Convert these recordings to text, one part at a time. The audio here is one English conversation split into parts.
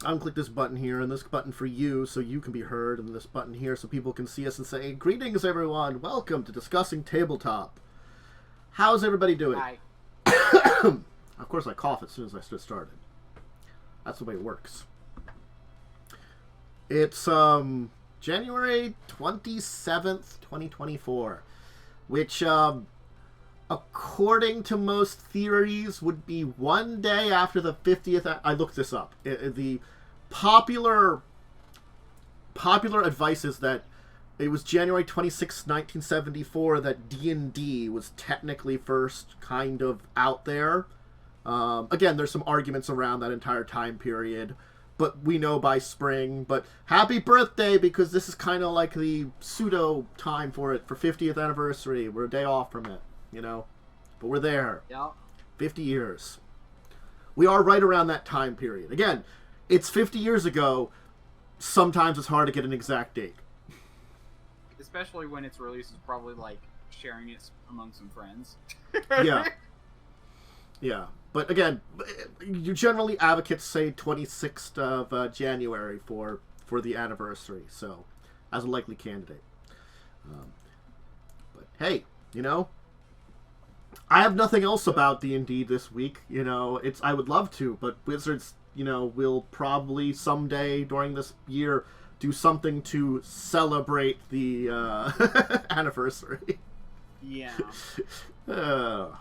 unclick this button here, and this button for you so you can be heard, and this button here so people can see us and say, greetings everyone, welcome to Discussing Tabletop. How's everybody doing? Hi. Of course I cough as soon as I get started. That's the way it works. It's January 27th, 2024, which according to most theories would be one day after the 50th. I looked this up. The popular advice is that it was January 26, 1974 that D&D was technically first kind of out there. Again, there's some arguments around that entire time period, but we know by spring. But happy birthday, because this is kind of like the pseudo time for it, for 50th anniversary. We're a day off from it, you know? But we're there. Yeah. 50 years. We are right around that time period. Again, it's 50 years ago. Sometimes it's hard to get an exact date. Especially when its release is probably like sharing it among some friends. Yeah. Yeah. But again, you generally advocates say 26th of January for the anniversary, so as a likely candidate. But hey, you know, I have nothing else about D&D this week. You know, I would love to, but Wizards, you know, will probably someday during this year do something to celebrate the anniversary. Yeah. I'm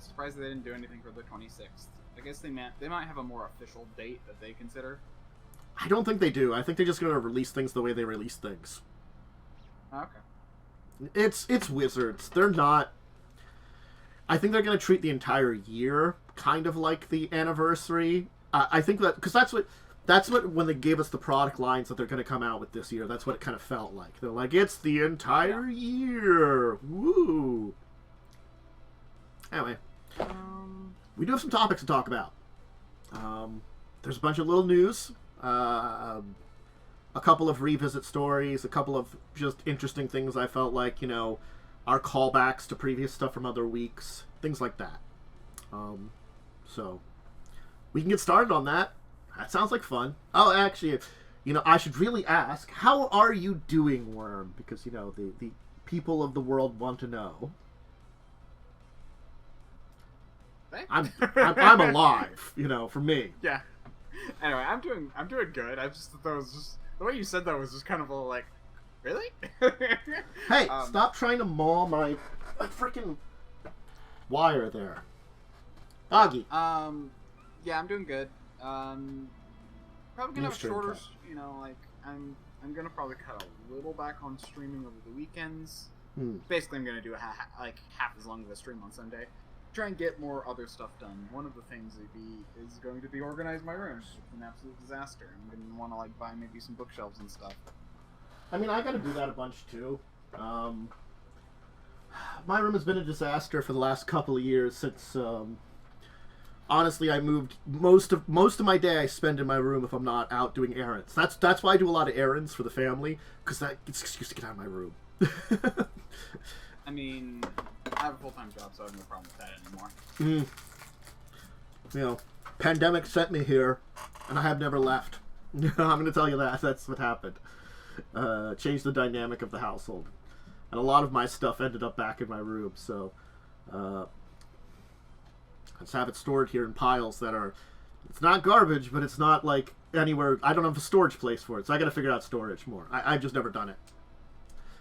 surprised they didn't do anything for the 26th. I guess they might have a more official date that they consider. I don't think they do. I think they're just going to release things the way they release things. Okay. It's Wizards. They're not... I think they're going to treat the entire year kind of like the anniversary. I think that... Because that's what when they gave us the product lines that they're going to come out with this year, that's what it kind of felt like. They're like, it's the entire year. Woo! Anyway, we do have some topics to talk about. There's a bunch of little news, a couple of revisit stories, a couple of just interesting things I felt like, you know, are callbacks to previous stuff from other weeks, things like that. So, we can get started on that. That sounds like fun. Oh, actually, you know, I should really ask, how are you doing, Worm? Because, you know, the people of the world want to know. I'm alive, you know, for me. Yeah. Anyway, I'm doing good. I just thought that was just the way you said that was just kind of a little like, really? Hey, stop trying to maul my freaking wire there, Doggy. Yeah, I'm doing good. Probably gonna have shorter. You know, like I'm gonna probably cut a little back on streaming over the weekends. Basically, I'm gonna do half as long of a stream on Sunday. Try and get more other stuff done. One of the things is going to be organize my room. It's an absolute disaster. I'm going to want to buy maybe some bookshelves and stuff. I mean, I got to do that a bunch too. My room has been a disaster for the last couple of years since. Honestly, I moved most of my day I spend in my room if I'm not out doing errands. That's why I do a lot of errands for the family, because it's an excuse to get out of my room. I mean, I have a full-time job, so I have no problem with that anymore. You know, pandemic sent me here, and I have never left. I'm going to tell you that. That's what happened. Changed the dynamic of the household. And a lot of my stuff ended up back in my room, so... I just have it stored here in piles that are... It's not garbage, but it's not, like, anywhere... I don't have a storage place for it, so I got to figure out storage more. I've just never done it.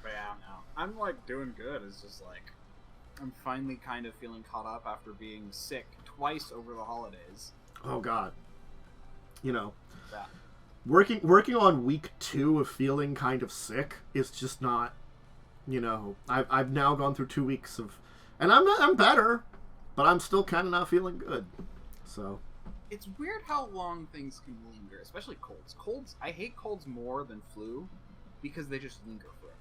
Yeah, no. I'm, doing good. It's just, I'm finally kind of feeling caught up after being sick twice over the holidays. Oh, God. You know. Yeah. Working on week 2 of feeling kind of sick is just not... You know, I've now gone through 2 weeks of... And I'm better, but I'm still kind of not feeling good. So... It's weird how long things can linger, especially colds. I hate colds more than flu because they just linger forever.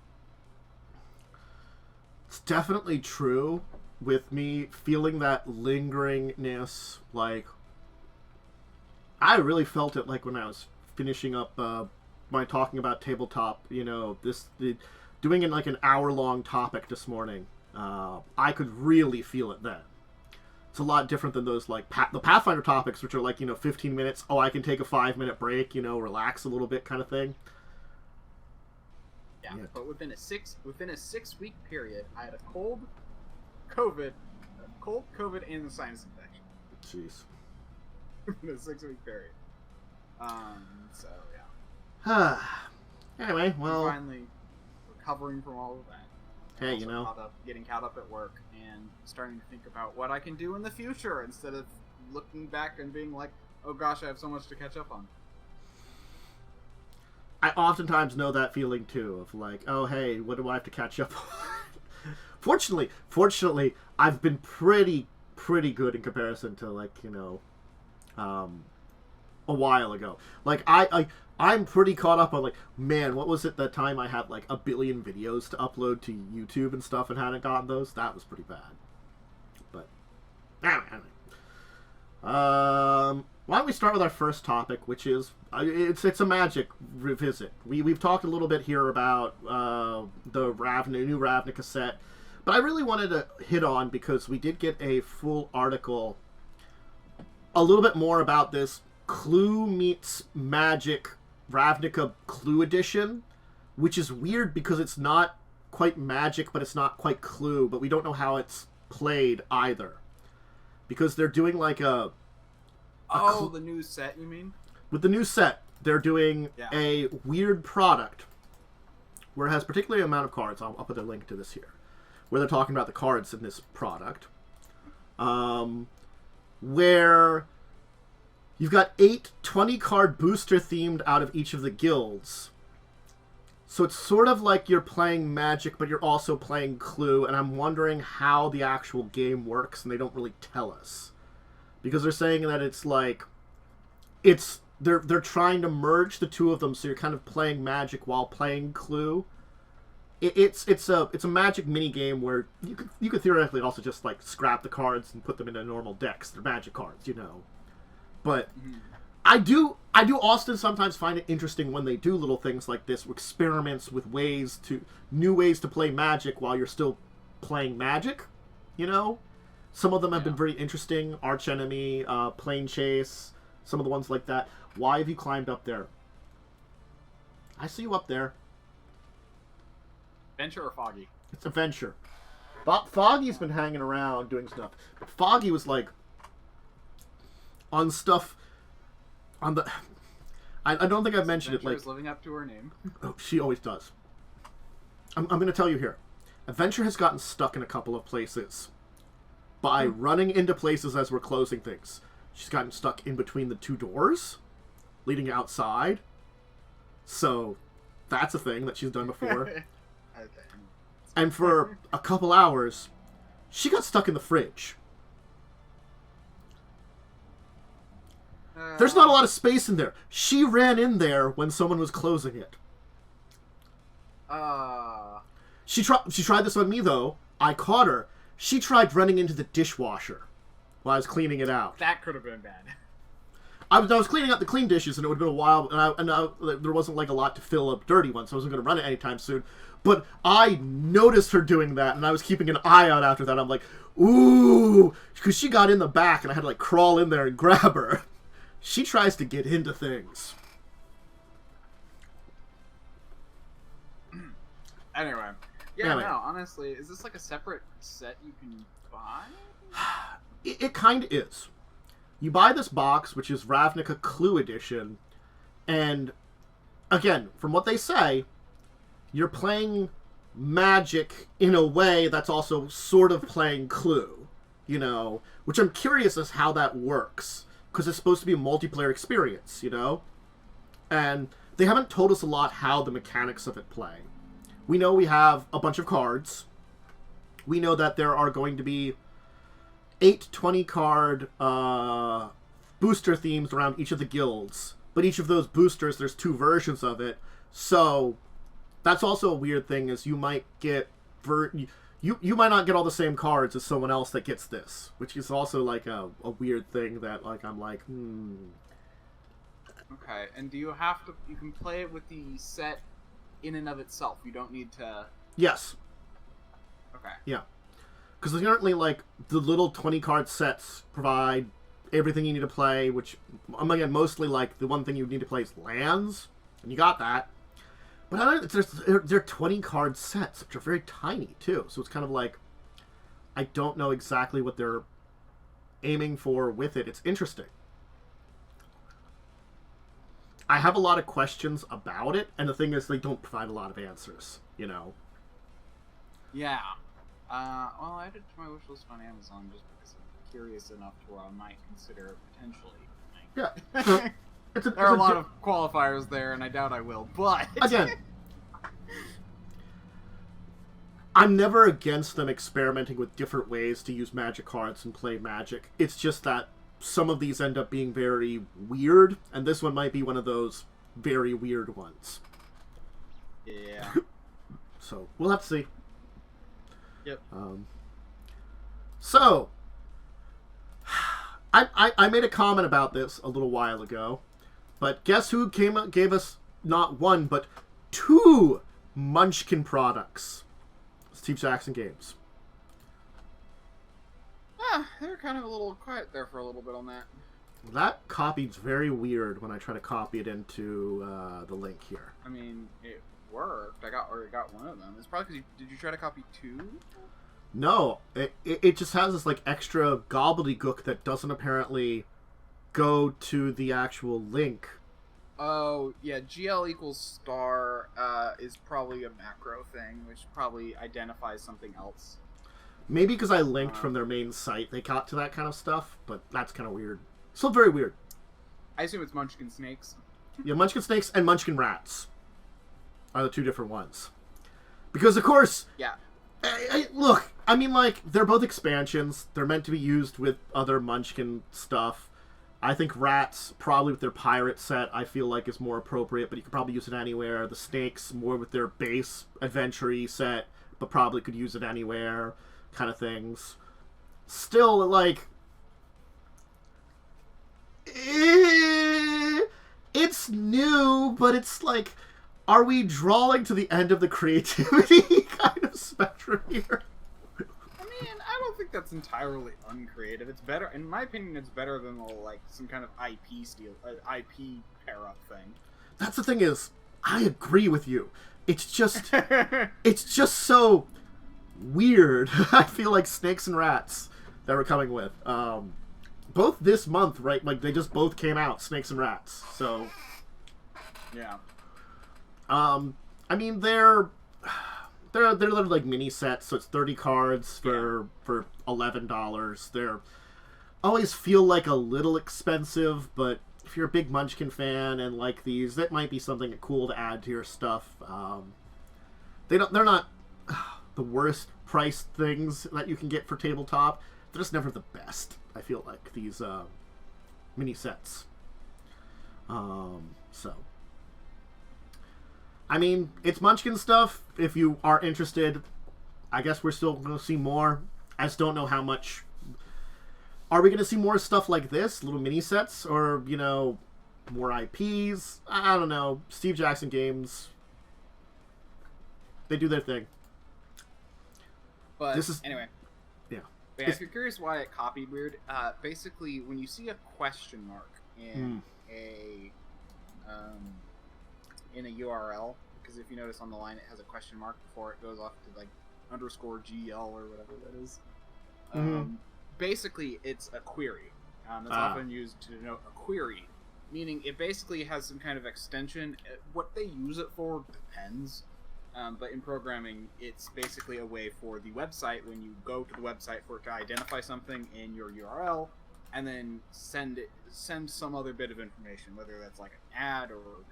It's definitely true with me feeling that lingeringness. I really felt it when I was finishing up my talking about tabletop. You know, doing an hour-long topic this morning. I could really feel it then. It's a lot different than those, like, the Pathfinder topics, which are like, 15 minutes. Oh, I can take a 5-minute break, relax a little bit kind of thing. Yeah, but within a 6-week period, I had a cold, COVID, and a sinus infection. Jeez. In a 6-week period. So yeah. Anyway, well, I'm finally recovering from all of that. Hey, Getting caught up at work and starting to think about what I can do in the future instead of looking back and being like, oh gosh, I have so much to catch up on. I oftentimes know that feeling too, of like, oh hey, what do I have to catch up on? Fortunately, I've been pretty good in comparison to, like, a while ago. Like, I'm pretty caught up on, like, man, what was it that time I had, like, 1 billion videos to upload to YouTube and stuff and hadn't gotten those? That was pretty bad. But, anyway. Why don't we start with our first topic, which is, it's a Magic revisit. We've talked a little bit here about the new Ravnica set, but I really wanted to hit on, because we did get a full article a little bit more about this Clue meets Magic Ravnica Clue edition, which is weird because it's not quite Magic, but it's not quite Clue, but we don't know how it's played either. Because they're doing like the new set, you mean? With the new set, they're doing a weird product where it has particularly amount of cards. I'll put a link to this here, where they're talking about the cards in this product. Where you've got 8 20-card booster themed out of each of the guilds. So it's sort of like you're playing Magic, but you're also playing Clue, and I'm wondering how the actual game works, and they don't really tell us. Because they're saying that it's like, they're trying to merge the two of them, so you're kind of playing Magic while playing Clue. It's a Magic mini game where you could theoretically also just, like, scrap the cards and put them into normal decks. They're Magic cards, But I do often sometimes find it interesting when they do little things like this, experiments with new ways to play Magic while you're still playing Magic. Some of them have been very interesting. Arch Enemy, Plane Chase, some of the ones like that. Why have you climbed up there? I see you up there. Venture or Foggy? It's a Venture. Foggy's been hanging around doing stuff. But Foggy was like on stuff on the... I don't think I've mentioned Adventure it. Is living up to her name. Oh, she always does. I'm going to tell you here. Adventure has gotten stuck in a couple of places by running into places as we're closing things. She's gotten stuck in between the 2 doors leading outside. So that's a thing that she's done before. Okay. And for a couple hours, she got stuck in the fridge. There's not a lot of space in there. She ran in there when someone was closing it. She tried this on me, though. I caught her. She tried running into the dishwasher while I was cleaning it out. That could have been bad. I was cleaning out the clean dishes, and it would have been a while, and there wasn't like a lot to fill up dirty ones, so I wasn't going to run it anytime soon. But I noticed her doing that, and I was keeping an eye out after that. I'm like, ooh, because she got in the back, and I had to like crawl in there and grab her. She tries to get into things. Anyway. Yeah, no, honestly, is this like a separate set you can buy? It kind of is. You buy this box, which is Ravnica Clue Edition, and again, from what they say, you're playing Magic in a way that's also sort of playing Clue, which I'm curious as how that works, because it's supposed to be a multiplayer experience, and they haven't told us a lot how the mechanics of it play. We know we have a bunch of cards. We know that there are going to be 8 20-card booster themes around each of the guilds. But each of those boosters, there's 2 versions of it. So that's also a weird thing, is you might get... You might not get all the same cards as someone else that gets this. Which is also like a weird thing that I'm like, Okay, and do you have to... You can play it with the set in and of itself. You don't need to... Yes. Okay. Yeah. Because apparently, like, the little 20-card sets provide everything you need to play, which, again, mostly, like, the one thing you need to play is lands, and you got that. But I don't, they're 20-card sets, which are very tiny, too. So it's kind of like, I don't know exactly what they're aiming for with it. It's interesting. I have a lot of questions about it, and the thing is, they don't provide a lot of answers, you know? Yeah. Well, I added it to my wish list on Amazon just because I'm curious enough to where I might consider it potentially. Yeah. There are a lot of qualifiers there, and I doubt I will, but... Again, I'm never against them experimenting with different ways to use Magic cards and play Magic. It's just that some of these end up being very weird, and this one might be one of those very weird ones. Yeah. So, we'll have to see. Yep. So, I made a comment about this a little while ago, but guess who gave us not one, but 2 Munchkin products? Steve Jackson Games. They were kind of a little quiet there for a little bit on that. That copy's very weird when I try to copy it into the link here. I mean, it worked. I got one of them. It's probably because did you try to copy 2? No, it just has this like extra gobbledygook that doesn't apparently go to the actual link. Oh, yeah, GL equals star is probably a macro thing, which probably identifies something else. Maybe because I linked from their main site, they got to that kind of stuff, but that's kind of weird. Still very weird. I assume it's Munchkin Snakes. Yeah, Munchkin Snakes and Munchkin Rats are the 2 different ones. Because, of course... Yeah. Look, I mean, like, they're both expansions. They're meant to be used with other Munchkin stuff. I think Rats, probably with their pirate set, I feel like is more appropriate, but you could probably use it anywhere. The Snakes, more with their base adventure-y set, but probably could use it anywhere, kind of things. Still, like... It's new, but it's like... Are we drawing to the end of the creativity kind of spectrum here? I mean, I don't think that's entirely uncreative. It's better, in my opinion, it's better than like some kind of IP pair up thing. That's the thing is, I agree with you. It's just, it's just so weird. I feel like Snakes and Rats that we're coming with. Both this month, right? Like they just both came out, Snakes and Rats. So, yeah. I mean, they're like mini sets, so it's 30 cards for $11. They're always feel like a little expensive, but if you're a big Munchkin fan and like these, that might be something cool to add to your stuff. They're not the worst priced things that you can get for tabletop. They're just never the best, I feel like, these mini sets. So I mean, it's Munchkin stuff. If you are interested, I guess we're still going to see more. I just don't know how much. Are we going to see more stuff like this? Little mini sets? Or, you know, more IPs? I don't know. Steve Jackson Games. They do their thing. But, anyway. Yeah. But if you're curious why it copied weird, basically, when you see a question mark in in a URL, because if you notice on the line it has a question mark before it goes off to like _GL or whatever that is. Basically, it's a query. It's often used to denote a query, meaning it basically has some kind of extension. What they use it for depends, but in programming, it's basically a way for the website, when you go to the website, for it to identify something in your URL and then send some other bit of information, whether that's like an ad or,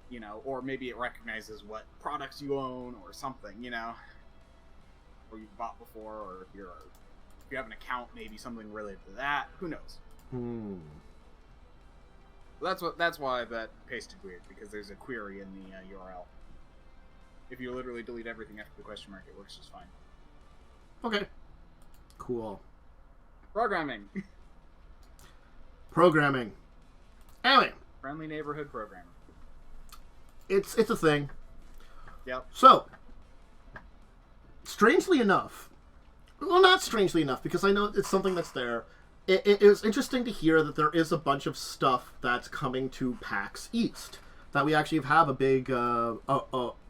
you know, or maybe it recognizes what products you own or something, you know, or you've bought before, or if you have an account, maybe something related to that. Who knows? That's why that pasted weird, because there's a query in the URL. If you literally delete everything after the question mark, it works just fine. Okay. Cool. Programming. Anyway. Friendly neighborhood programming. It's a thing. Yep. So, strangely enough, Well, not strangely enough, because I know it's something that's there. It was interesting to hear that there is a bunch of stuff that's coming to PAX East. That we actually have a big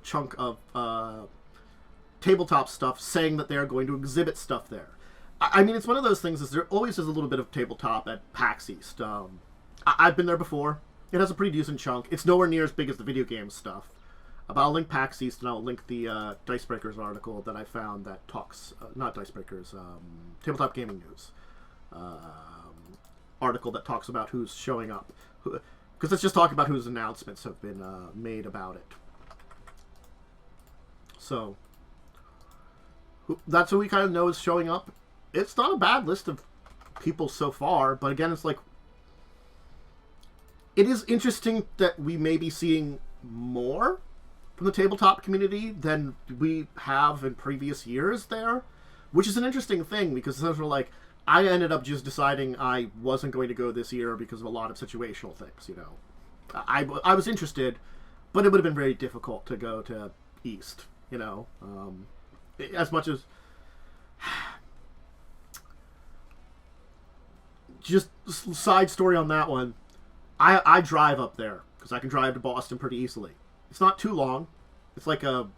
chunk of tabletop stuff saying that they're going to exhibit stuff there. I mean, it's one of those things, is there always is a little bit of tabletop at PAX East. I've been there before. It has a pretty decent chunk. It's nowhere near as big as the video game stuff. But I'll link PAX East, and I'll link the Dicebreakers article that I found that talks... not Dicebreakers, Tabletop Gaming News. Article that talks about who's showing up. Because it's just talking about whose announcements have been made about it. So, that's who we kind of know is showing up. It's not a bad list of people so far, but again, it's like... It is interesting that we may be seeing more from the tabletop community than we have in previous years there, which is an interesting thing, because it's sort of like, I ended up just deciding I wasn't going to go this year because of a lot of situational things, you know. I was interested, but it would have been very difficult to go to East, you know. As much as... Just side story on that one, I drive up there, because I can drive to Boston pretty easily. It's not too long. It's like a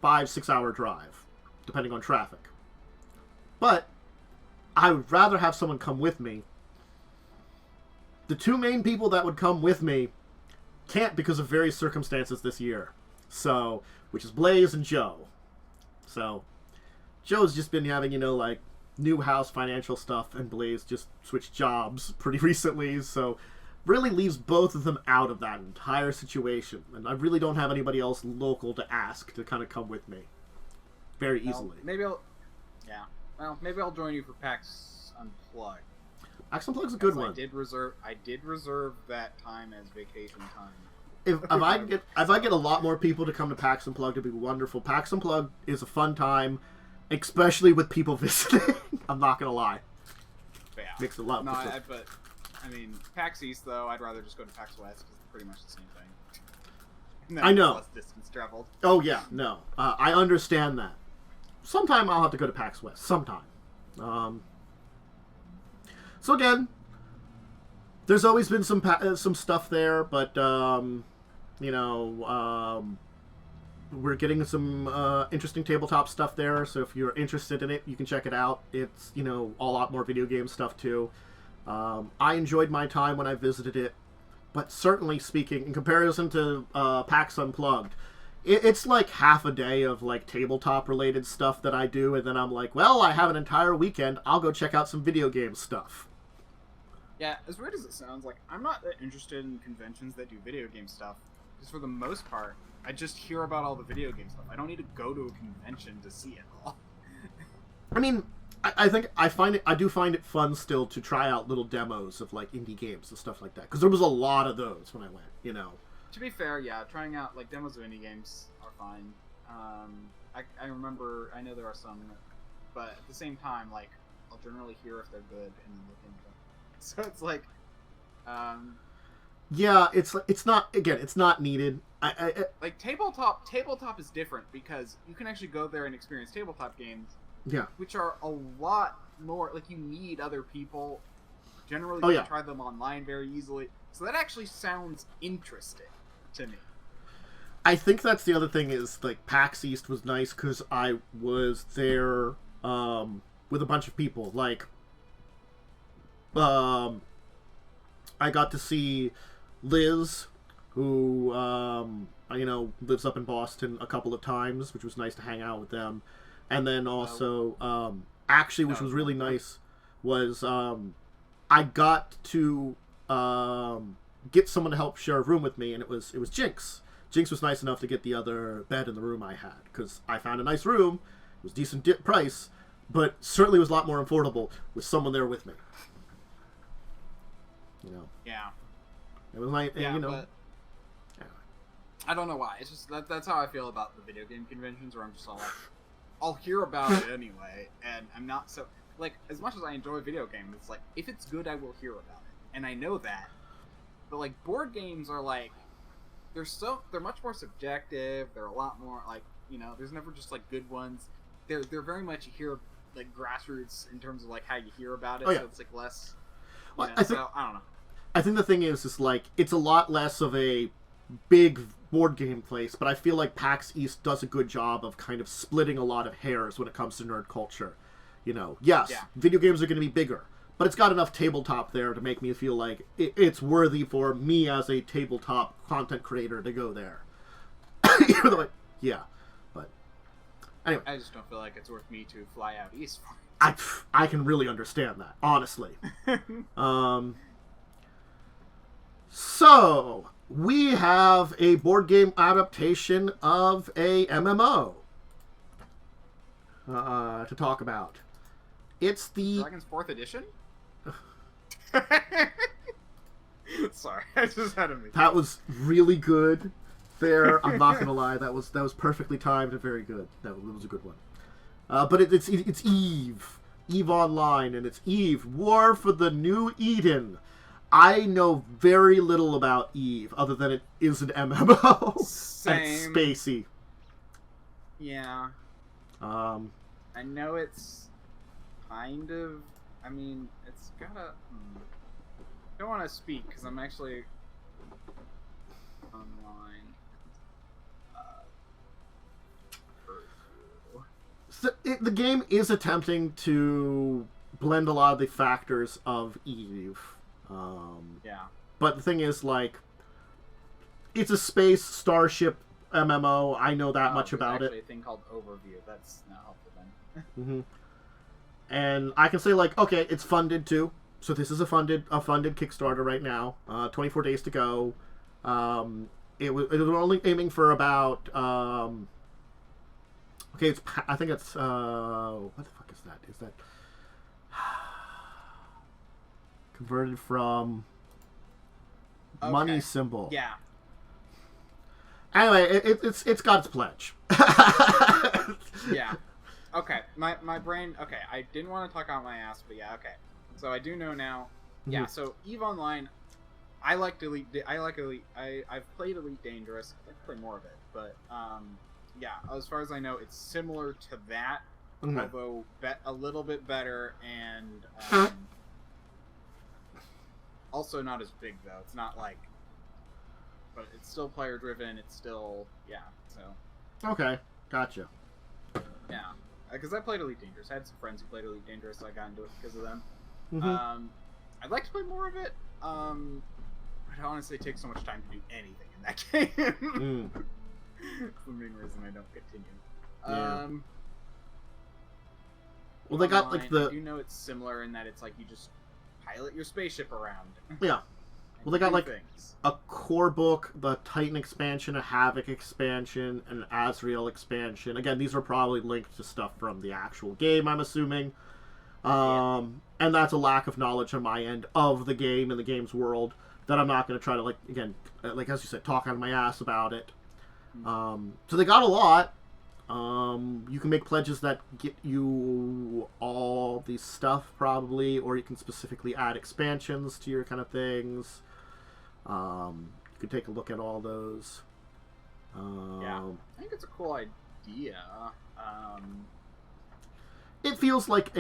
5-6 hour drive, depending on traffic. But I would rather have someone come with me. The two main people that would come with me can't because of various circumstances this year. So, which is Blaze and Joe. So, Joe's just been having, you know, like, new house financial stuff, and Blaze just switched jobs pretty recently, so... really leaves both of them out of that entire situation. And I really don't have anybody else local to ask to kind of come with me very easily. Maybe I'll... Yeah. Well, maybe I'll join you for PAX Unplugged. PAX Unplugged's a good one. I did reserve that time as vacation time. If I get a lot more people to come to PAX Unplugged, it'd be wonderful. PAX Unplugged is a fun time, especially with people visiting. I'm not gonna lie. But yeah. Makes it a lot. But I mean, PAX East though, I'd rather just go to PAX West because it's pretty much the same thing. I know. Less distance traveled. Oh yeah, no, I understand that. Sometime I'll have to go to PAX West. Sometime. So again, there's always been some stuff there, but you know, we're getting some interesting tabletop stuff there. So if you're interested in it, you can check it out. It's, you know, a lot more video game stuff too. I enjoyed my time when I visited it, but certainly speaking, in comparison to PAX Unplugged, it's like half a day of like tabletop related stuff that I do, and then I'm like, well, I have an entire weekend, I'll go check out some video game stuff. Yeah, as weird as it sounds, like, I'm not that interested in conventions that do video game stuff, because for the most part, I just hear about all the video game stuff. I don't need to go to a convention to see it all. I mean, I think I do find it fun still to try out little demos of like indie games and stuff like that, because there was a lot of those when I went, you know. To be fair, yeah, trying out like demos of indie games are fine. I remember, I know there are some, but at the same time, like, I'll generally hear if they're good and look into them. So it's like, yeah, it's not needed. Like tabletop is different because you can actually go there and experience tabletop games. Yeah. Which are a lot more, like, you need other people. Generally, you can try them online very easily. So that actually sounds interesting to me. I think that's the other thing is, like, PAX East was nice because I was there with a bunch of people. Like, I got to see Liz, who, you know, lives up in Boston a couple of times, which was nice to hang out with them. And then also, actually, which was really nice, was I got to get someone to help share a room with me, and it was Jinx. Jinx was nice enough to get the other bed in the room I had, because I found a nice room. It was decent price, but certainly was a lot more affordable with someone there with me. You know. Yeah. It was like, yeah, you know. But I don't know why. It's just that's how I feel about the video game conventions, where I'm just all like, I'll hear about it anyway, and I'm not so, like, as much as I enjoy video games, it's like, if it's good, I will hear about it, and I know that. But like, board games are like, they're much more subjective. They're a lot more like, you know, there's never just like good ones. They're very much, you hear like grassroots in terms of like how you hear about it. Oh, yeah. So it's like less. Well, So I don't know. I think the thing is like it's a lot less of a big board game place, but I feel like PAX East does a good job of kind of splitting a lot of hairs when it comes to nerd culture. You know, yes, video games are going to be bigger, but it's got enough tabletop there to make me feel like it's worthy for me as a tabletop content creator to go there. Yeah, but anyway, I just don't feel like it's worth me to fly out east for. I can really understand that, honestly. So we have a board game adaptation of a MMO to talk about. It's the Dragon's 4th edition? Sorry, I just had to make that was really good there. I'm not gonna lie, that was perfectly timed and very good. That was a good one. But it's Eve Online, and it's Eve War for the New Eden. I know very little about Eve other than it is an MMO. Same. And it's spacey. Yeah. I know it's kind of. I mean, it's gotta. I don't want to speak because I'm actually online. So the game is attempting to blend a lot of the factors of Eve. Yeah. But the thing is, like, it's a space starship MMO. I know that much about it. There's actually it. a thing called Overview. That's not helpful then. Mm-hmm. And I can say, like, okay, it's funded too. So this is a funded Kickstarter right now. 24 days to go. It was only aiming for about. Okay, I think it's. What the fuck is that? Is that converted from money symbol? Yeah. Anyway, it's got its pledge. Yeah. Okay. My brain. Okay, I didn't want to talk out my ass, but yeah. Okay. So I do know now. Mm-hmm. Yeah. So Eve Online, I liked Elite. I've played Elite Dangerous. I'd like to play more of it, but yeah. As far as I know, it's similar to that, mm-hmm. although a little bit better and also not as big though. It's not like, but it's still player driven. It's still So. Okay. Gotcha. Yeah. Because I played Elite Dangerous. I had some friends who played Elite Dangerous, so I got into it because of them. Mm-hmm. I'd like to play more of it. But honestly, it takes so much time to do anything in that game. That's the main reason I don't continue. Yeah. Well, they got like the. I do know it's similar in that it's like you just pilot your spaceship around. Yeah. Well, they got like things. A core book, the Titan expansion, a Havoc expansion, an Azrael expansion. Again, these are probably linked to stuff from the actual game, I'm assuming. And that's a lack of knowledge on my end of the game and the game's world that I'm not going to try to, like, again, like as you said, talk out of my ass about it. So they got a lot. You can make pledges that get you all the stuff, probably, or you can specifically add expansions to your kind of things. You could take a look at all those. Yeah, I think it's a cool idea. It feels like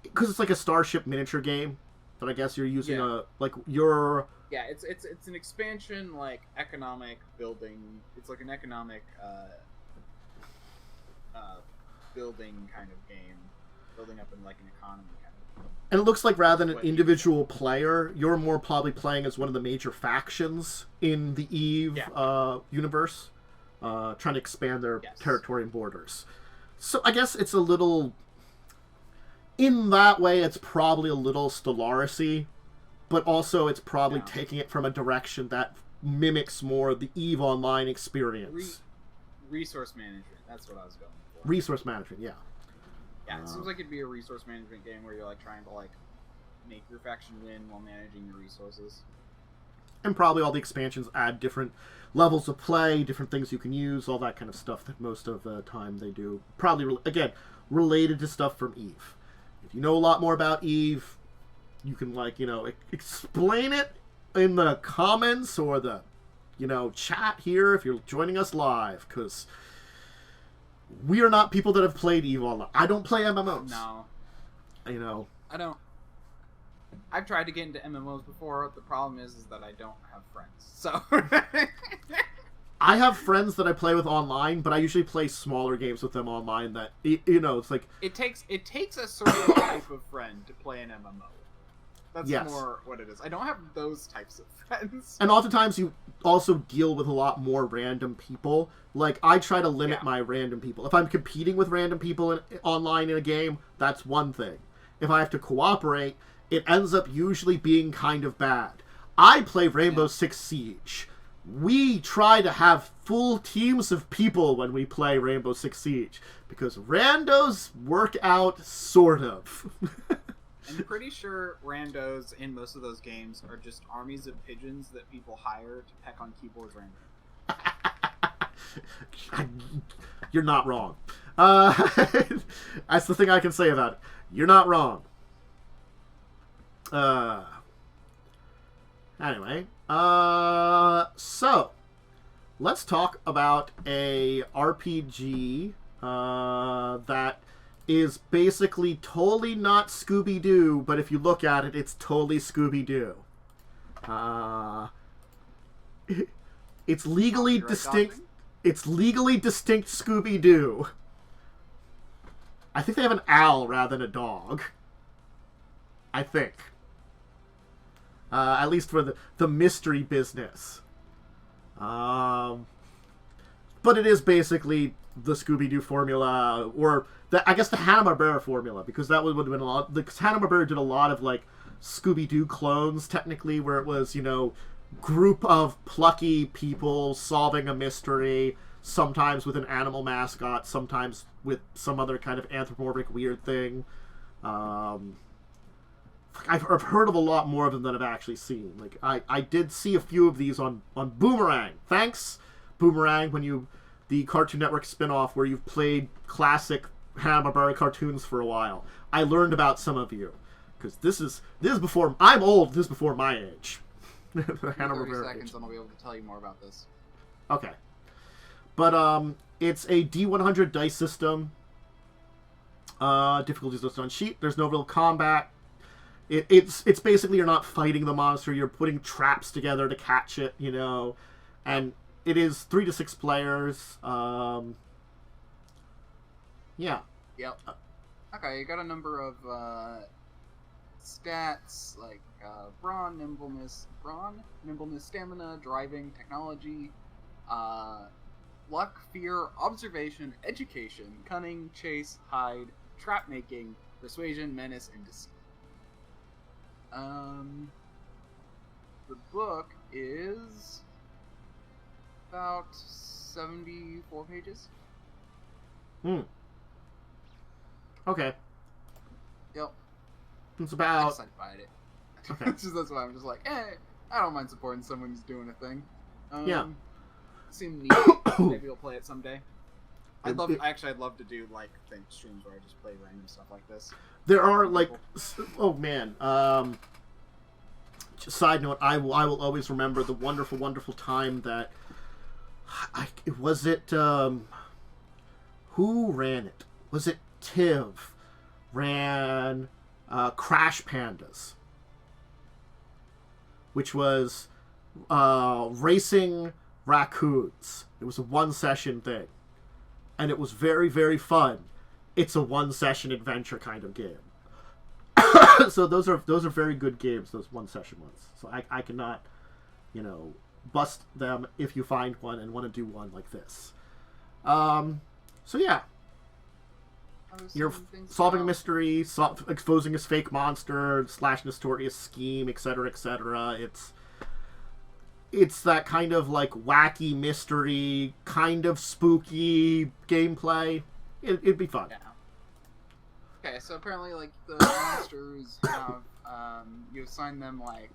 because it's like a Starship miniature game, but I guess you're using Yeah, it's an expansion, like economic building. It's like an economic building kind of game, building up in like an economy kind of. And it looks like rather than an individual player, you're more probably playing as one of the major factions in the Eve universe, trying to expand their territory and borders. So I guess it's a little. In that way, it's probably a little Stellaris-y, but also it's probably taking it from a direction that mimics more the Eve Online experience. Resource management, that's what I was going for. Resource management, yeah. Yeah, it seems like it'd be a resource management game where you're like trying to like make your faction win while managing your resources. And probably all the expansions add different levels of play, different things you can use, all that kind of stuff that most of the time they do. Probably, again, related to stuff from Eve. If you know a lot more about Eve, you can, like, explain it in the comments or the, chat here if you're joining us live, because we are not people that have played EVE Online. I don't play MMOs. No. You know. I don't. I've tried to get into MMOs before. The problem is that I don't have friends. So. I have friends that I play with online, but I usually play smaller games with them online. That you know, it's like it takes a certain type of friend to play an MMO. That's more what it is. I don't have those types of friends. And oftentimes you also deal with a lot more random people. Like, I try to limit my random people. If I'm competing with random people online in a game, that's one thing. If I have to cooperate, it ends up usually being kind of bad. I play Rainbow Six Siege. We try to have full teams of people when we play Rainbow Six Siege. Because randos work out, sort of. I'm pretty sure randos in most of those games are just armies of pigeons that people hire to peck on keyboards randomly. You're not wrong. That's the thing I can say about it. You're not wrong. Anyway, so let's talk about a RPG that is basically totally not Scooby-Doo, but if you look at it, it's totally Scooby-Doo. It's legally distinct. It's legally distinct Scooby-Doo. I think they have an owl rather than a dog. I think. At least for the mystery business. But it is basically the Scooby-Doo formula, or I guess the Hanna-Barbera formula, because that would have been a lot. Because Hanna-Barbera did a lot of like Scooby-Doo clones, technically, where it was, you know, group of plucky people solving a mystery, sometimes with an animal mascot, sometimes with some other kind of anthropomorphic weird thing. I've heard of a lot more of them than I've actually seen. Like, I did see a few of these on Boomerang. Thanks, Boomerang, the Cartoon Network spinoff where you've played classic Hanna-Barbera cartoons for a while. I learned about some of you. Because this is before... I'm old. This is before my age. 30 seconds and I'll be able to tell you more about this. Okay. But, it's a D100 dice system. Difficulties listed on sheet. There's no real combat. It's basically you're not fighting the monster. You're putting traps together to catch it, you know. And it is 3 to 6 players. Yeah. Yep. Okay, you got a number of stats like brawn, nimbleness, stamina, driving, technology, luck, fear, observation, education, cunning, chase, hide, trap making, persuasion, menace, and deceit. The book is about 74 pages. Okay. Yep. It's about... I decided to buy it. Okay. That's why I'm just like, I don't mind supporting someone who's doing a thing. Yeah. Seemed neat. Maybe we'll play it someday. I'd love to do like streams where I just play random stuff like this. There are like, oh man. Side note: I will always remember the wonderful, wonderful time that who ran it? Was it Tiv ran Crash Pandas, which was racing raccoons. It was a 1-session thing. And it was very, very fun. It's a 1-session adventure kind of game. So those are very good games, those 1-session ones. So I cannot, you know, bust them if you find one and want to do one like this. So yeah. You're solving a mystery, exposing a fake monster, / Nestorius scheme, etc., etc. It's that kind of like wacky mystery, kind of spooky gameplay. It'd be fun. Yeah. Okay, so apparently, like, the monsters have, you assign them, like,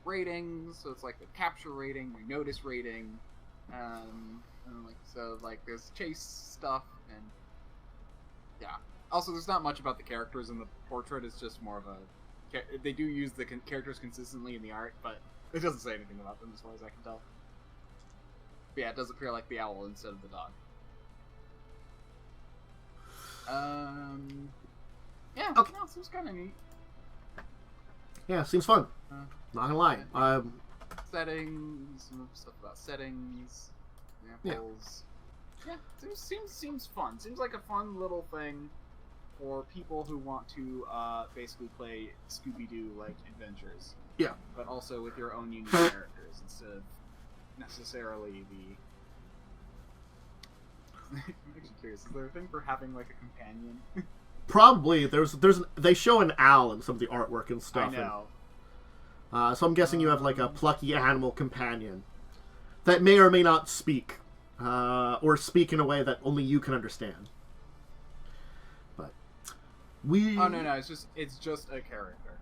ratings, so it's like the capture rating, the notice rating, and like, so, like, there's chase stuff, and, yeah. Also, there's not much about the characters in the portrait, it's just more of a, they do use the characters consistently in the art, but it doesn't say anything about them as far as I can tell. But yeah, it does appear like the owl instead of the dog. Yeah. Okay. No, seems kind of neat. Yeah, seems fun. Not gonna lie. Settings, some stuff about settings, examples. Yeah, seems fun. Seems like a fun little thing for people who want to basically play Scooby-Doo like adventures. Yeah. But also with your own unique characters instead of necessarily the. I'm actually curious. Is there a thing for having like a companion? Probably. They show an owl in some of the artwork and stuff. I know. So I'm guessing you have like a plucky animal companion that may or may not speak, or speak in a way that only you can understand. But we. Oh no, it's just a character.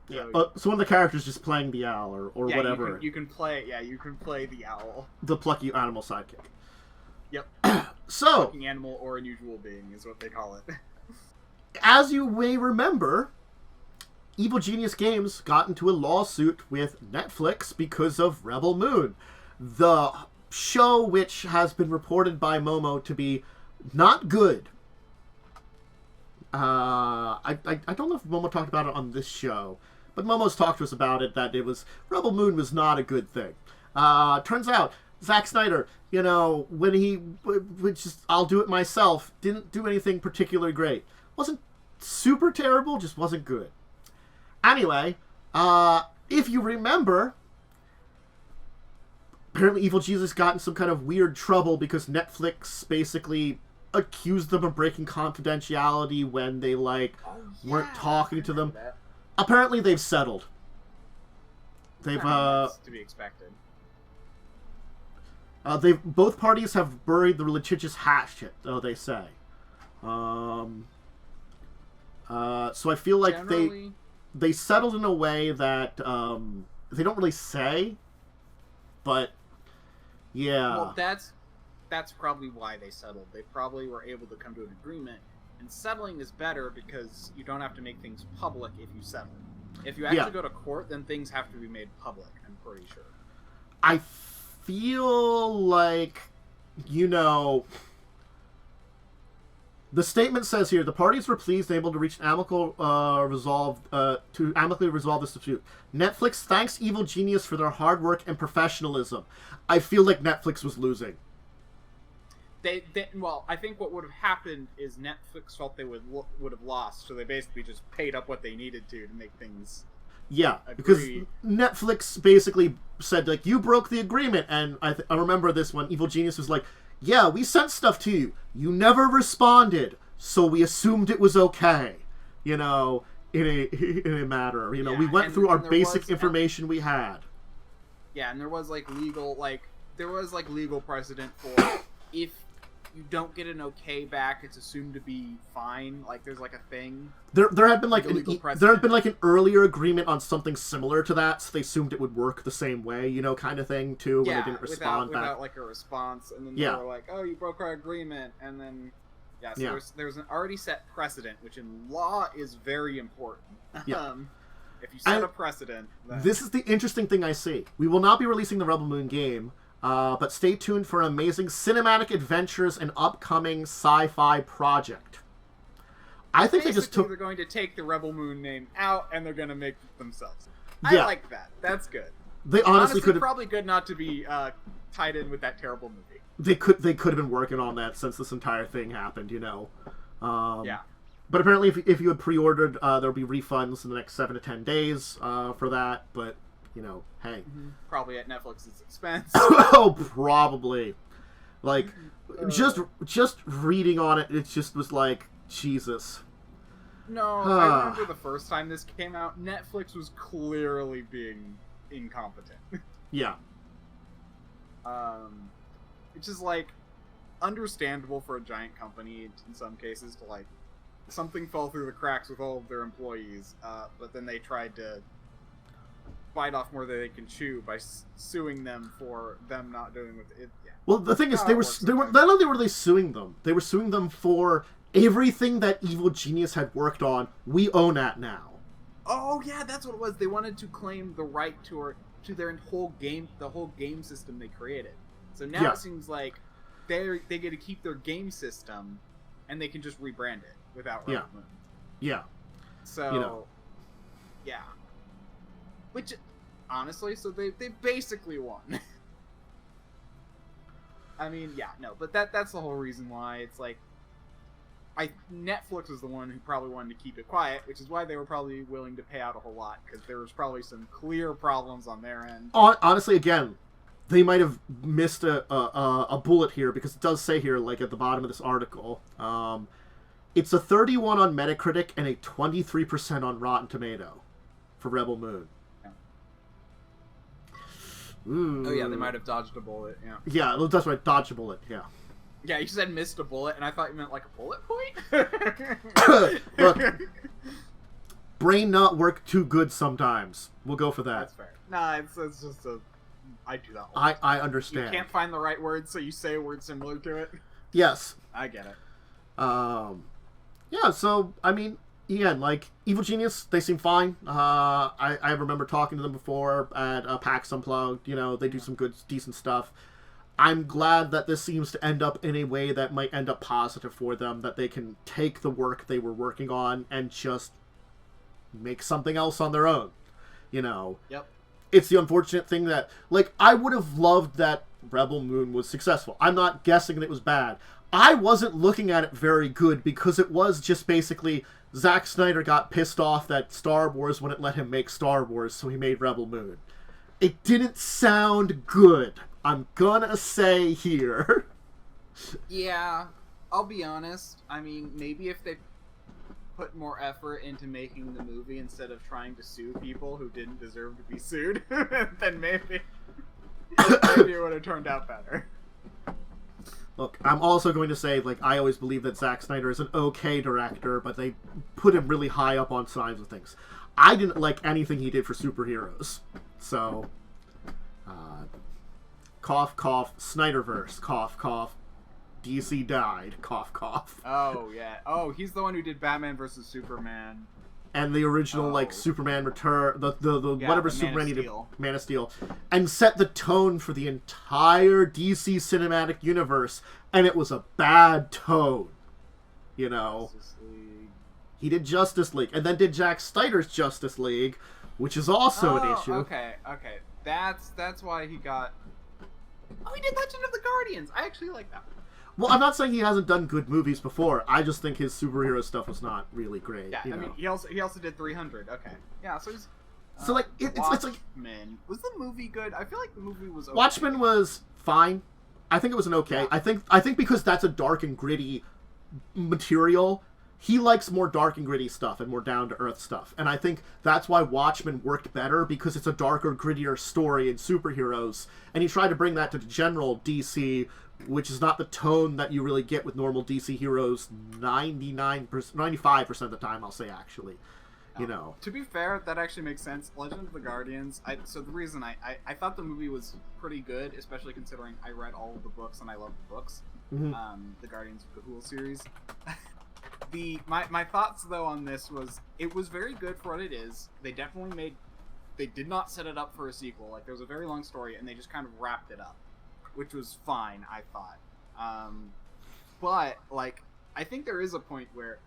Yeah. So one of the characters just playing the owl or whatever. You can play the owl. The plucky animal sidekick. Yep. So. Plucky animal or unusual being is what they call it. As you may remember, Evil Genius Games got into a lawsuit with Netflix because of Rebel Moon, the show which has been reported by Momo to be not good. I don't know if Momo talked about it on this show, but Momo's talked to us about it, that Rebel Moon was not a good thing. Turns out, Zack Snyder, when he just, I'll do it myself, didn't do anything particularly great. Wasn't super terrible, just wasn't good. Anyway, if you remember, apparently Evil Jesus got in some kind of weird trouble because Netflix basically accused them of breaking confidentiality when they, weren't talking to them. That. Apparently they've settled. They've, that's to be expected. Both parties have buried the litigious hatchet, they say. So I feel like Generally, they settled in a way that they don't really say, but yeah. Well, that's probably why they settled. They probably were able to come to an agreement, and settling is better because you don't have to make things public if you settle. If you actually go to court, then things have to be made public, I'm pretty sure. I feel like, the statement says here, the parties were pleased and able to reach an amicably resolve this dispute. Netflix thanks Evil Genius for their hard work and professionalism. I feel like Netflix was losing. Well, I think what would have happened is Netflix felt they would have lost, so they basically just paid up what they needed to make things. Yeah, agree. Because Netflix basically said, you broke the agreement, and I remember this one. Evil Genius was like, yeah, we sent stuff to you. You never responded, so we assumed it was okay. In a matter. We went through our basic information we had. Yeah, and there was legal precedent for if you don't get an okay back, it's assumed to be fine. There's a thing. There had been an earlier agreement on something similar to that, so they assumed it would work the same way, kind of thing too. When they didn't respond back. Without a response, and then they were like, "Oh, you broke our agreement," and then there's an already set precedent, which in law is very important. Yeah. If you set a precedent, then... This is the interesting thing I see. We will not be releasing the Rebel Moon game. But stay tuned for amazing cinematic adventures and upcoming sci-fi project. I think they're going to take the Rebel Moon name out and they're going to make it themselves. Yeah. I like that. That's good. They honestly could have... probably good not to be tied in with that terrible movie. They could have been working on that since this entire thing happened, Yeah. But apparently, if you had pre-ordered, there'll be refunds in the next 7 to 10 days for that. But hey. Probably at Netflix's expense. Oh, probably. Just reading on it, it just was like, Jesus. No, I remember the first time this came out, Netflix was clearly being incompetent. Yeah. Which is, understandable for a giant company in some cases to, something fell through the cracks with all of their employees, but then they tried to bite off more than they can chew by suing them for them not doing with it. Yeah. Well, the thing is, they were not only were they suing them, they were suing them for everything that Evil Genius had worked on. We own that now. Oh yeah, that's what it was. They wanted to claim the right to their whole game, the whole game system they created. So now it seems like they get to keep their game system, and they can just rebrand it without Rebel Moon. Yeah. So, yeah. Which, honestly, so they basically won. I mean, yeah, no, but that's the whole reason why it's like, Netflix was the one who probably wanted to keep it quiet, which is why they were probably willing to pay out a whole lot, because there was probably some clear problems on their end. Honestly, again, they might have missed a bullet here, because it does say here, like at the bottom of this article, it's a 31 on Metacritic and a 23% on Rotten Tomato for Rebel Moon. Ooh. Oh yeah, they might have dodged a bullet. Yeah, that's right, dodged a bullet. Yeah. Yeah, you said missed a bullet, and I thought you meant like a bullet point. Look, brain not work too good sometimes. We'll go for that. That's fair. Nah, it's just a. I do that. I understand. You can't find the right word, so you say a word similar to it. Yes. I get it. Yeah. So I mean, again, like Evil Genius, they seem fine. I remember talking to them before at PAX Unplugged. You know, they do some good, decent stuff. I'm glad that this seems to end up in a way that might end up positive for them, that they can take the work they were working on and just make something else on their own. You know? Yep. It's the unfortunate thing that, like, I would have loved that Rebel Moon was successful. I'm not guessing that it was bad. I wasn't looking at it very good because it was just basically Zack Snyder got pissed off that Star Wars wouldn't let him make Star Wars, so he made Rebel Moon. It didn't sound good. I'm gonna say here. Yeah, I'll be honest. I mean, maybe if they put more effort into making the movie instead of trying to sue people who didn't deserve to be sued, then maybe it would have turned out better. Look, I'm also going to say, like, I always believe that Zack Snyder is an okay director, but they put him really high up on signs of things. I didn't like anything he did for superheroes. So, cough, cough, Snyderverse, cough, cough, DC died, cough, cough. Oh, yeah. Oh, he's the one who did Batman vs. Superman. And the original, like, Superman Return, the whatever the Superman he did, Man of Steel, and set the tone for the entire DC cinematic universe, and it was a bad tone, you know. He did Justice League, and then did Zack Snyder's Justice League, which is also an issue. Okay. That's why he got... Oh, he did Legend of the Guardians! I actually like that one. Well, I'm not saying he hasn't done good movies before. I just think his superhero stuff was not really great. Yeah, I mean, he also did 300. Okay, yeah, so he's... So, like, it's like... Watchmen. Was the movie good? I feel like the movie was okay. Watchmen was fine. I think it was an okay. Yeah. I think because that's a dark and gritty material, he likes more dark and gritty stuff and more down-to-earth stuff. And I think that's why Watchmen worked better, because it's a darker, grittier story in superheroes. And he tried to bring that to the general DC, which is not the tone that you really get with normal DC heroes 95% of the time, I'll say, actually. You know. To be fair, that actually makes sense. Legend of the Guardians, so the reason I thought the movie was pretty good, especially considering I read all of the books and I love the books. Mm-hmm. The Guardians of Ga'Hoole series. My thoughts, though, on this was, it was very good for what it is. They did not set it up for a sequel. Like, there was a very long story, and they just kind of wrapped it up, which was fine, I thought. But, like, I think there is a point where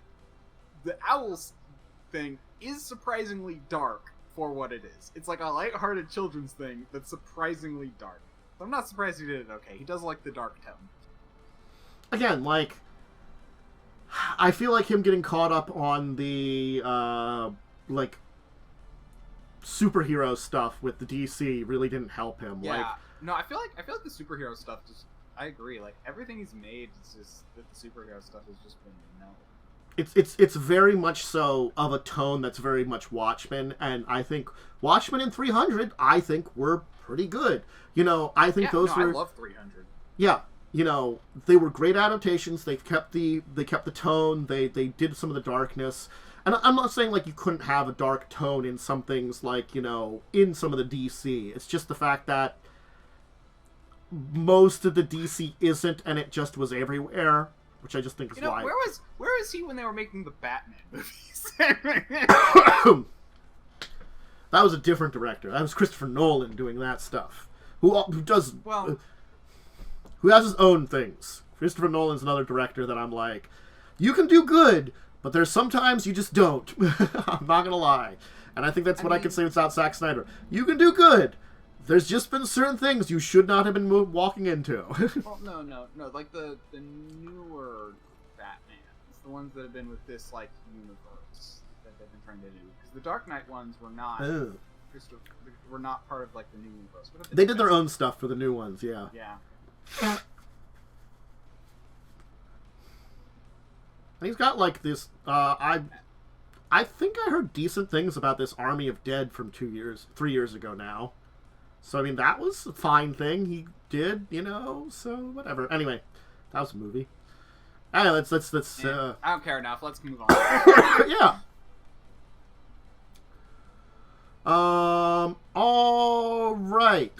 the Owls thing is surprisingly dark for what it is. It's like a lighthearted children's thing that's surprisingly dark. So I'm not surprised he did it okay. He does like the dark tone. Again, like, I feel like him getting caught up on the, like, superhero stuff with the DC really didn't help him. Yeah. Like, no, I feel like the superhero stuff just... I agree. Like, everything he's made is just... The superhero stuff has just been, It's very much so of a tone that's very much Watchmen, and I think Watchmen and 300, I think, were pretty good. You know, I think those were... I love 300. Yeah, you know, they were great adaptations. They kept the tone. They did some of the darkness. And I'm not saying, like, you couldn't have a dark tone in some things, like, you know, in some of the DC. It's just the fact that most of the DC isn't, and it just was everywhere, which I just think is why. Where was he when they were making the Batman movies? That was a different director. That was Christopher Nolan doing that stuff. Who does... Well... who has his own things. Christopher Nolan's another director that I'm like... You can do good, but there's sometimes you just don't. I'm not gonna lie. And I think that's what I can say without Zack Snyder. You can do good. There's just been certain things you should not have been walking into. Well, no. Like the newer Batmans, the ones that have been with this like universe that they've been trying to do. Because the Dark Knight ones were not. Were not part of like the new universe. They did their own stuff for the new ones. Yeah. Yeah. He's got like this. I think I heard decent things about this Army of Dead from 3 years ago now. So I mean that was a fine thing he did, So whatever. Anyway, that was a movie. Anyway, let's. I don't care enough. Let's move on. Yeah. All right.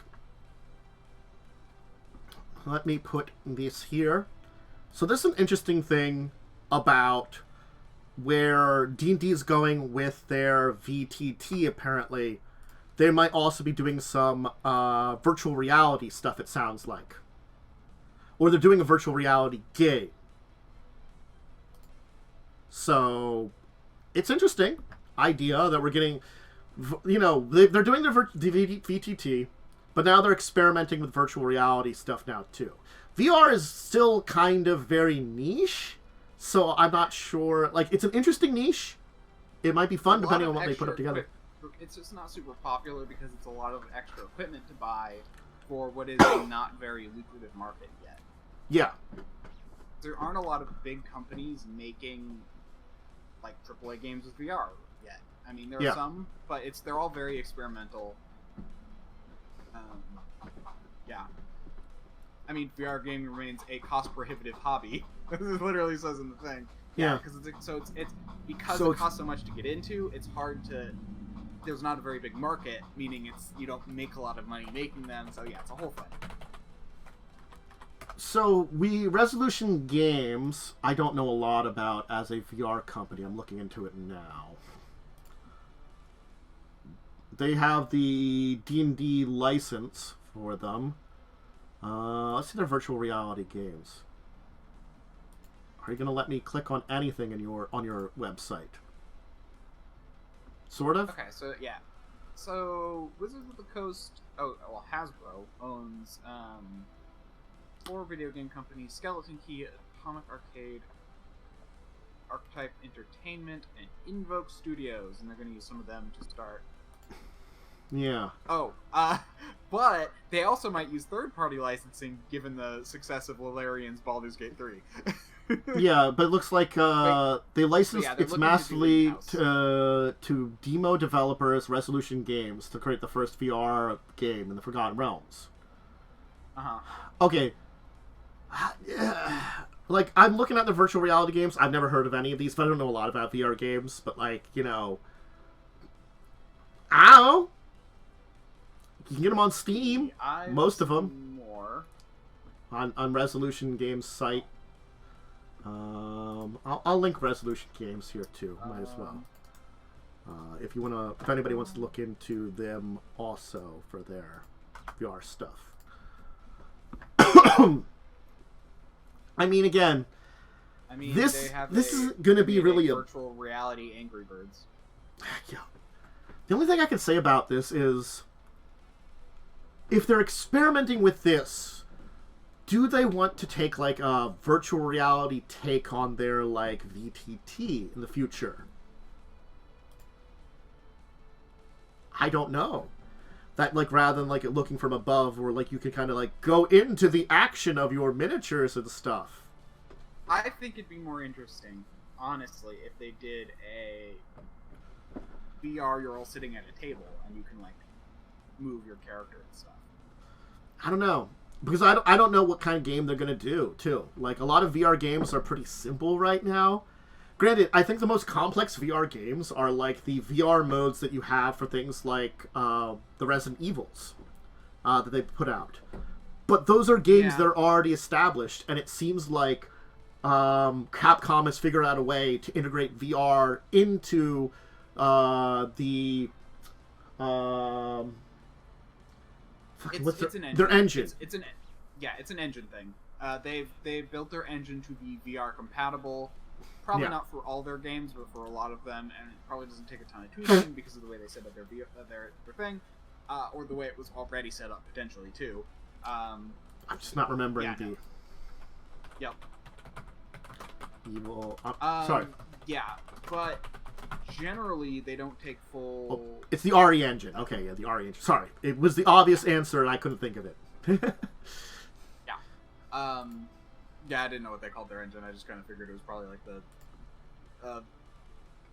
Let me put this here. So there's an interesting thing about where D&D is going with their VTT, apparently. They might also be doing some virtual reality stuff, it sounds like. Or they're doing a virtual reality game. So, it's interesting idea that we're getting... they're doing the VTT, but now they're experimenting with virtual reality stuff now, too. VR is still kind of very niche, so I'm not sure. Like, it's an interesting niche. It might be fun depending on what they put up together. It's just not super popular because it's a lot of extra equipment to buy for what is a not very lucrative market yet. Yeah. There aren't a lot of big companies making, like, AAA games with VR yet. I mean, there are some, but they're all very experimental. Yeah. I mean, VR gaming remains a cost-prohibitive hobby. It literally says in the thing. Yeah. Because it costs so much to get into. It's hard to. There's not a very big market, meaning you don't make a lot of money making them. So yeah, it's a whole thing. So Resolution Games, I don't know a lot about as a VR company. I'm looking into it now. They have the D&D license for them. Let's see their virtual reality games. Are you going to let me click on anything on your website? Sort of? Okay, so yeah. So Wizards of the Coast, Hasbro owns 4 video game companies: Skeleton Key, Atomic Arcade, Archetype Entertainment, and Invoke Studios, and they're going to use some of them to start. Yeah. But they also might use third-party licensing given the success of Lolarian's Baldur's Gate 3. Yeah, but it looks like they licensed it's massively to demo developers Resolution Games to create the first VR game in the Forgotten Realms. Uh-huh. Okay. Like, I'm looking at the virtual reality games. I've never heard of any of these, but I don't know a lot about VR games. But, like, I don't know. You can get them on Steam. Most of them. More. On Resolution Games site. I'll link Resolution Games here too. Might as well. If anybody wants to look into them also for their VR stuff. I mean, again, this is gonna be really a virtual reality Angry Birds. Yeah. The only thing I can say about this is, if they're experimenting with this, do they want to take like a virtual reality take on their like VTT in the future? I don't know. That like rather than like looking from above, or like you can kind of like go into the action of your miniatures and stuff. I think it'd be more interesting, honestly, if they did a VR. You're all sitting at a table and you can like move your character and stuff. I don't know. Because I don't know what kind of game they're going to do, too. Like, a lot of VR games are pretty simple right now. Granted, I think the most complex VR games are, like, the VR modes that you have for things like the Resident Evils that they put out. But those are games that are already established, and it seems like Capcom has figured out a way to integrate VR into the... their engine. It's an engine thing. They've built their engine to be VR compatible. Probably not for all their games, but for a lot of them, and it probably doesn't take a ton of tweaking because of the way they set up their thing, or the way it was already set up potentially too. I'm just not remembering the. Yep. Evil. Sorry. Yeah, but generally they don't take full. Oh, it's the RE engine. Okay, yeah, the RE engine. Sorry, it was the obvious answer, and I couldn't think of it. Yeah. Yeah, I didn't know what they called their engine. I just kind of figured it was probably like the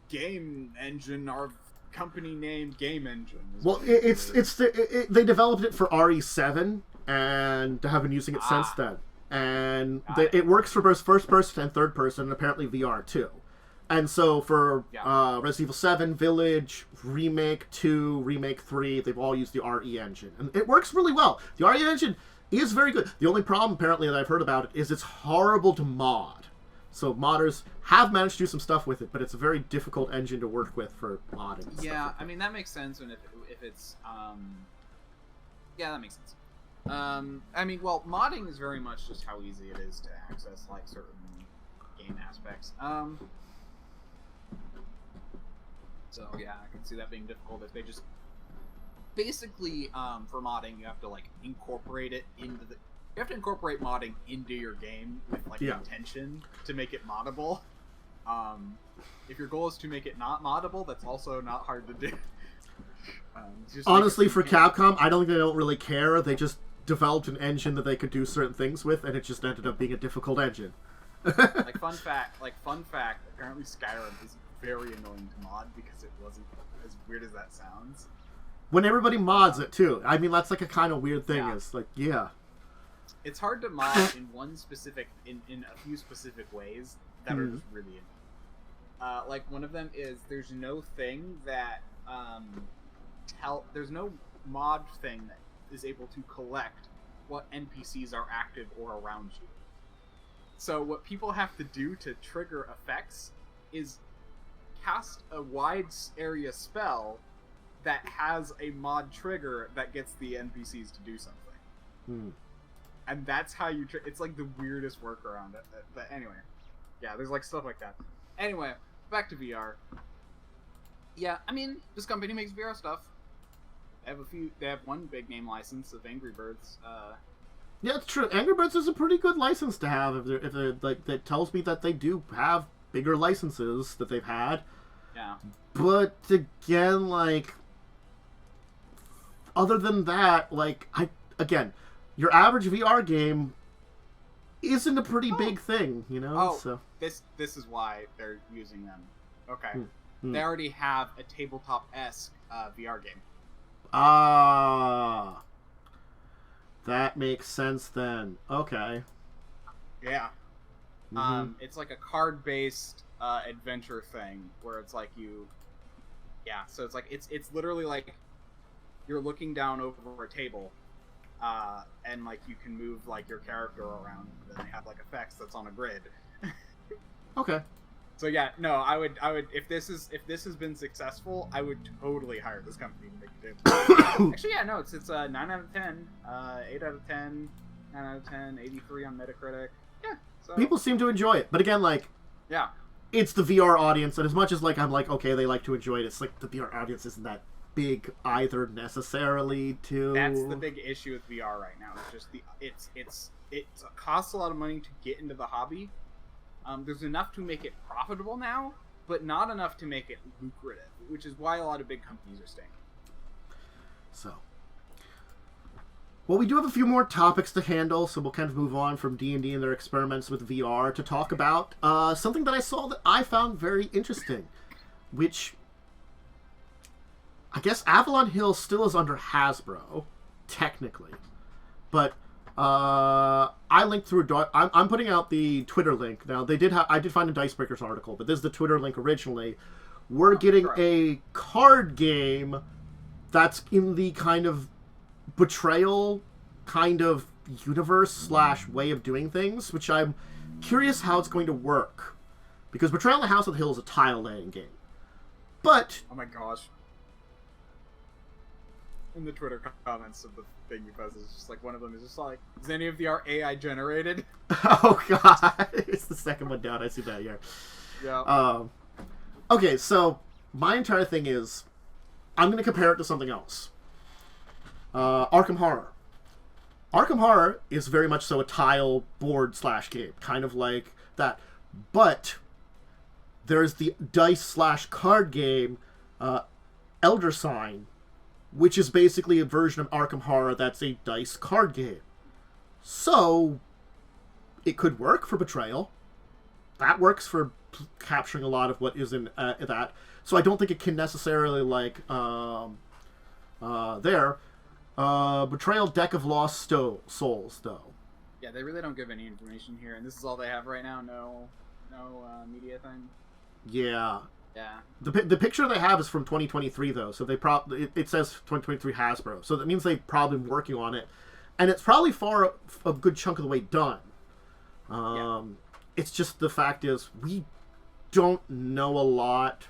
game engine, our company named game engine. Well, they developed it for RE7 and have been using it since then. And it works for both first person and third person, and apparently VR too. And so for Resident Evil 7, Village, Remake 2, Remake 3, they've all used the RE engine. And it works really well. The RE engine is very good. The only problem, apparently, that I've heard about it is it's horrible to mod. So modders have managed to do some stuff with it, but it's a very difficult engine to work with for modding. Yeah, I mean, that makes sense when if it's... Yeah, that makes sense. I mean, well, modding is very much just how easy it is to access, like, certain game aspects. So, yeah, I can see that being difficult if they just... Basically, for modding, you have to, like, incorporate it into the... You have to incorporate modding into your game with, like, intention to make it moddable. If your goal is to make it not moddable, that's also not hard to do. Honestly, for Capcom, I don't think they don't really care. They just developed an engine that they could do certain things with, and it just ended up being a difficult engine. Fun fact, apparently Skyrim is very annoying to mod because it wasn't as weird as that sounds. When everybody mods it, too. I mean, that's like a kind of weird thing. It's like, It's hard to mod in a few specific ways that are just really annoying. Like, one of them is there's no thing that, there's no mod thing that is able to collect what NPCs are active or around you. So what people have to do to trigger effects is cast a wide area spell that has a mod trigger that gets the NPCs to do something. And that's how you... it's like the weirdest workaround. But anyway. Yeah, there's like stuff like that. Anyway, back to VR. Yeah, I mean, this company makes VR stuff. They have one big name license of Angry Birds. Yeah, it's true. Angry Birds is a pretty good license to have. If they're like, that tells me that they do have bigger licenses that they've had. Yeah. But again, like, other than that, like, your average VR game isn't a pretty big thing, you know? Oh, so this is why they're using them. Okay. They already have a tabletop-esque VR game. Ah. That makes sense then. Okay. Yeah. It's like a card-based adventure thing where it's like you... Yeah, so it's like, it's literally like you're looking down over a table, and like you can move like your character around, and they have like effects that's on a grid. Okay. So yeah, no, I would if this has been successful, I would totally hire this company to make a game. Actually, yeah, no, it's 9 out of 10, 8 out of 10, 9 out of 10, 83 on Metacritic. Yeah. So people seem to enjoy it, but again, like, yeah, it's the VR audience, and as much as like I'm like, okay, they like to enjoy it, it's like the VR audience isn't that big either necessarily. That's the big issue with VR right now. It's just it costs a lot of money to get into the hobby. There's enough to make it profitable now, but not enough to make it lucrative, which is why a lot of big companies are staying. So, well, we do have a few more topics to handle, so we'll kind of move on from D&D and their experiments with VR to talk about something that I saw that I found very interesting, which I guess Avalon Hill still is under Hasbro, technically, but I linked through. I'm putting out the Twitter link now. I did find a Dicebreakers article, but this is the Twitter link originally. We're getting a card game that's in the kind of Betrayal kind of universe / way of doing things, which I'm curious how it's going to work, because Betrayal in the House of the Hill is a tile laying game, but oh my gosh, in the Twitter comments of the thing you posted. It's just like one of them is just like, is any of the art AI generated? Oh god, it's the second one down. I see that here. Yeah. Okay, so my entire thing is, I'm going to compare it to something else. Arkham Horror. Arkham Horror is very much so a tile board / game, kind of like that. But there's the dice / card game, Elder Sign, which is basically a version of Arkham Horror that's a dice card game. So it could work for Betrayal. That works for capturing a lot of what is in that. So I don't think it can necessarily there. Betrayal Deck of Lost Souls, though. Yeah, they really don't give any information here, and this is all they have right now. No media thing. Yeah. Yeah. The picture they have is from 2023, though, so they it says 2023 Hasbro, so that means they've probably been working on it, and it's probably far a good chunk of the way done. It's just the fact is we don't know a lot.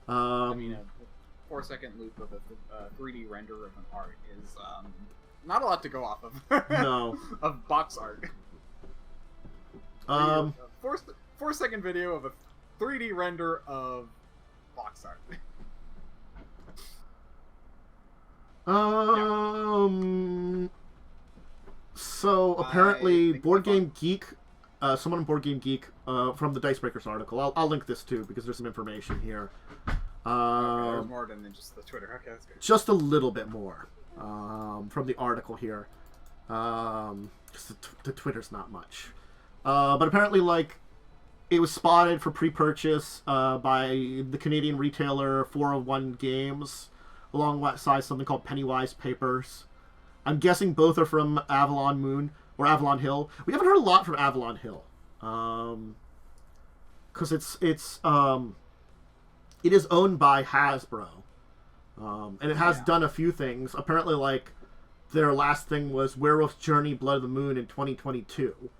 I mean, a 4-second loop of a 3D render of an art is not a lot to go off of. No. Of box art. 4-second video of a 3D render of box art. So apparently, Board Game Geek, someone on Board Game Geek, from the Dicebreakers article. I'll link this too because there's some information here. There's more than just the Twitter. Okay, that's good. Just a little bit more from the article here. The Twitter's not much, but apparently, it was spotted for pre-purchase by the Canadian retailer 401 Games, alongside something called Pennywise Papers. I'm guessing both are from Avalon Moon or Avalon Hill. We haven't heard a lot from Avalon Hill, because it is owned by Hasbro, and it has done a few things. Apparently, their last thing was Werewolf's Journey: Blood of the Moon in 2022.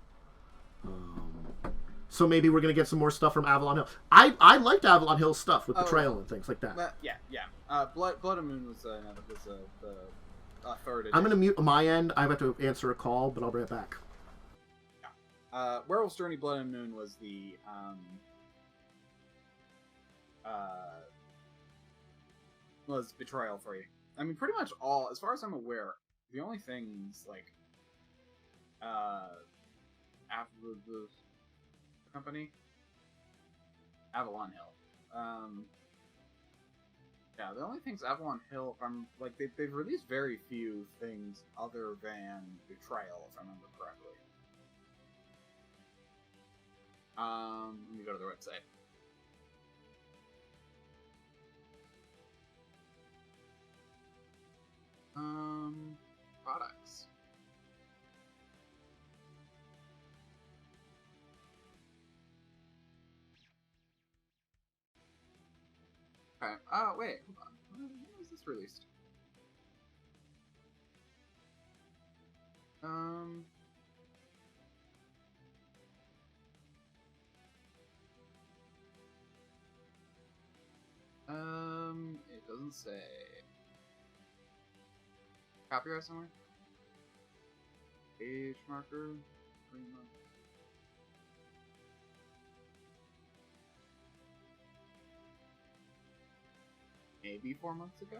So maybe we're gonna get some more stuff from Avalon Hill. I liked Avalon Hill's stuff with Betrayal and things like that. Yeah. Blood of Moon was the third edition. I'm gonna mute my end. I have to answer a call, but I'll bring it back. Yeah. Werewolf's Journey: Blood and Moon was the was Betrayal for you. I mean, pretty much all, as far as I'm aware, the only things after the company, Avalon Hill. Yeah, the only things Avalon Hill, if I'm they've released very few things other than Betrayal, if I remember correctly. Let me go to their website. Products. Okay. Wait. Hold on. When was this released? It doesn't say. Copyright somewhere? Page marker? 3 months. Maybe 4 months ago?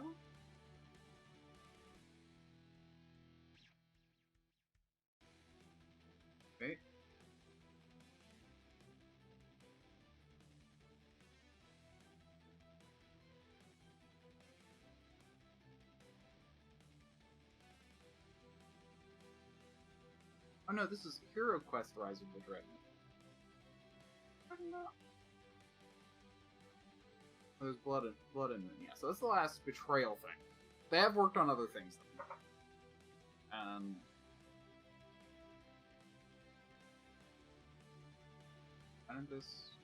Okay. Oh no, this is Hero Quest Rise of the Dread. I don't know. There's Blood and Moon, yeah. So that's the last Betrayal thing. They have worked on other things. And this.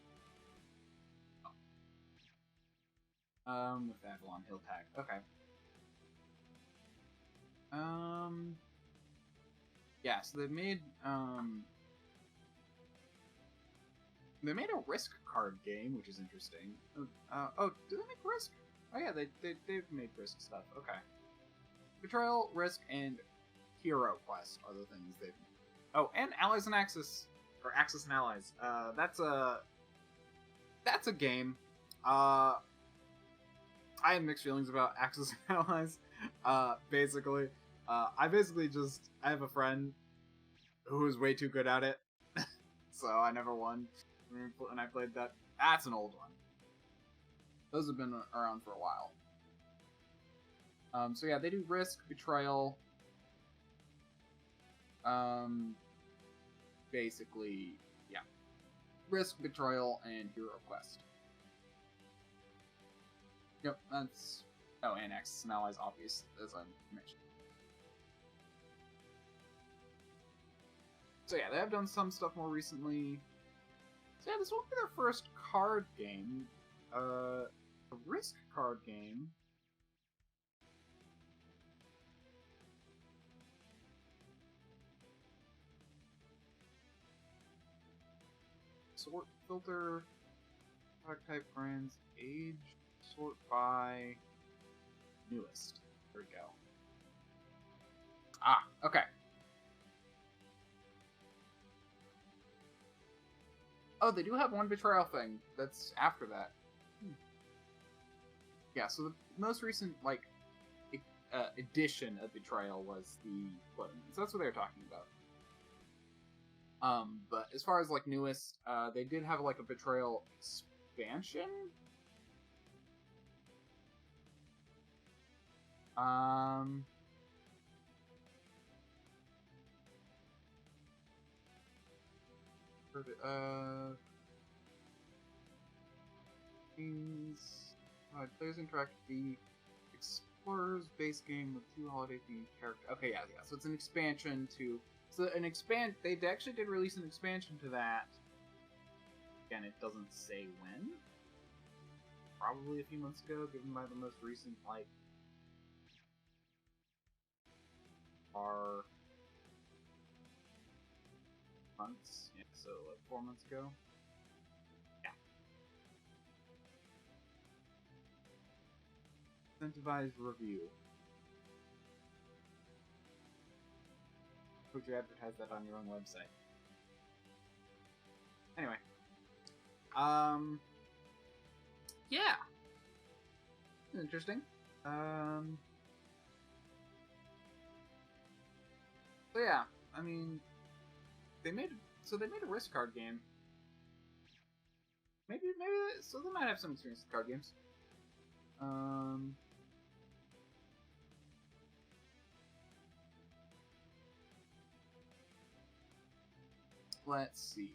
Oh. With Avalon Hill tag. Okay. Yeah, so they've made they made a Risk card game, which is interesting. Oh, do they make Risk? Oh yeah, they've made Risk stuff. Okay. Betrayal, Risk, and Hero Quest are the things they've... Oh, and Allies and Axis, or Axis and Allies. That's a game. I have mixed feelings about Axis and Allies. Basically, I have a friend who is way too good at it, so I never won when I played that. That's an old one. Those have been around for a while. So yeah, they do Risk, Betrayal. Basically, yeah. Risk, Betrayal, and Hero Quest. Yep, that's... Oh, and Axis and Allies, obvious, as I mentioned. So yeah, they have done some stuff more recently. So yeah, this won't be their first card game. A Risk card game. Sort, filter, product type, brands, age, sort by newest. There we go. Ah, okay. Oh, they do have one Betrayal thing that's after that. Yeah, so the most recent, like, edition of Betrayal was the clone. So that's what they were talking about. But as far as, like, newest, they did have, like, a Betrayal expansion? Players interact with the Explorer's base game with 2 holiday-themed characters. Okay, yeah. So it's an expansion to... So they actually did release an expansion to that. Again, it doesn't say when. Probably a few months ago, given by the most recent, like... months. Yeah, so like 4 months ago. Yeah. Incentivized review. Would you advertise that on your own website? Anyway. Yeah. Interesting. So yeah, I mean, they made a Risk card game. So they might have some experience with card games. Let's see.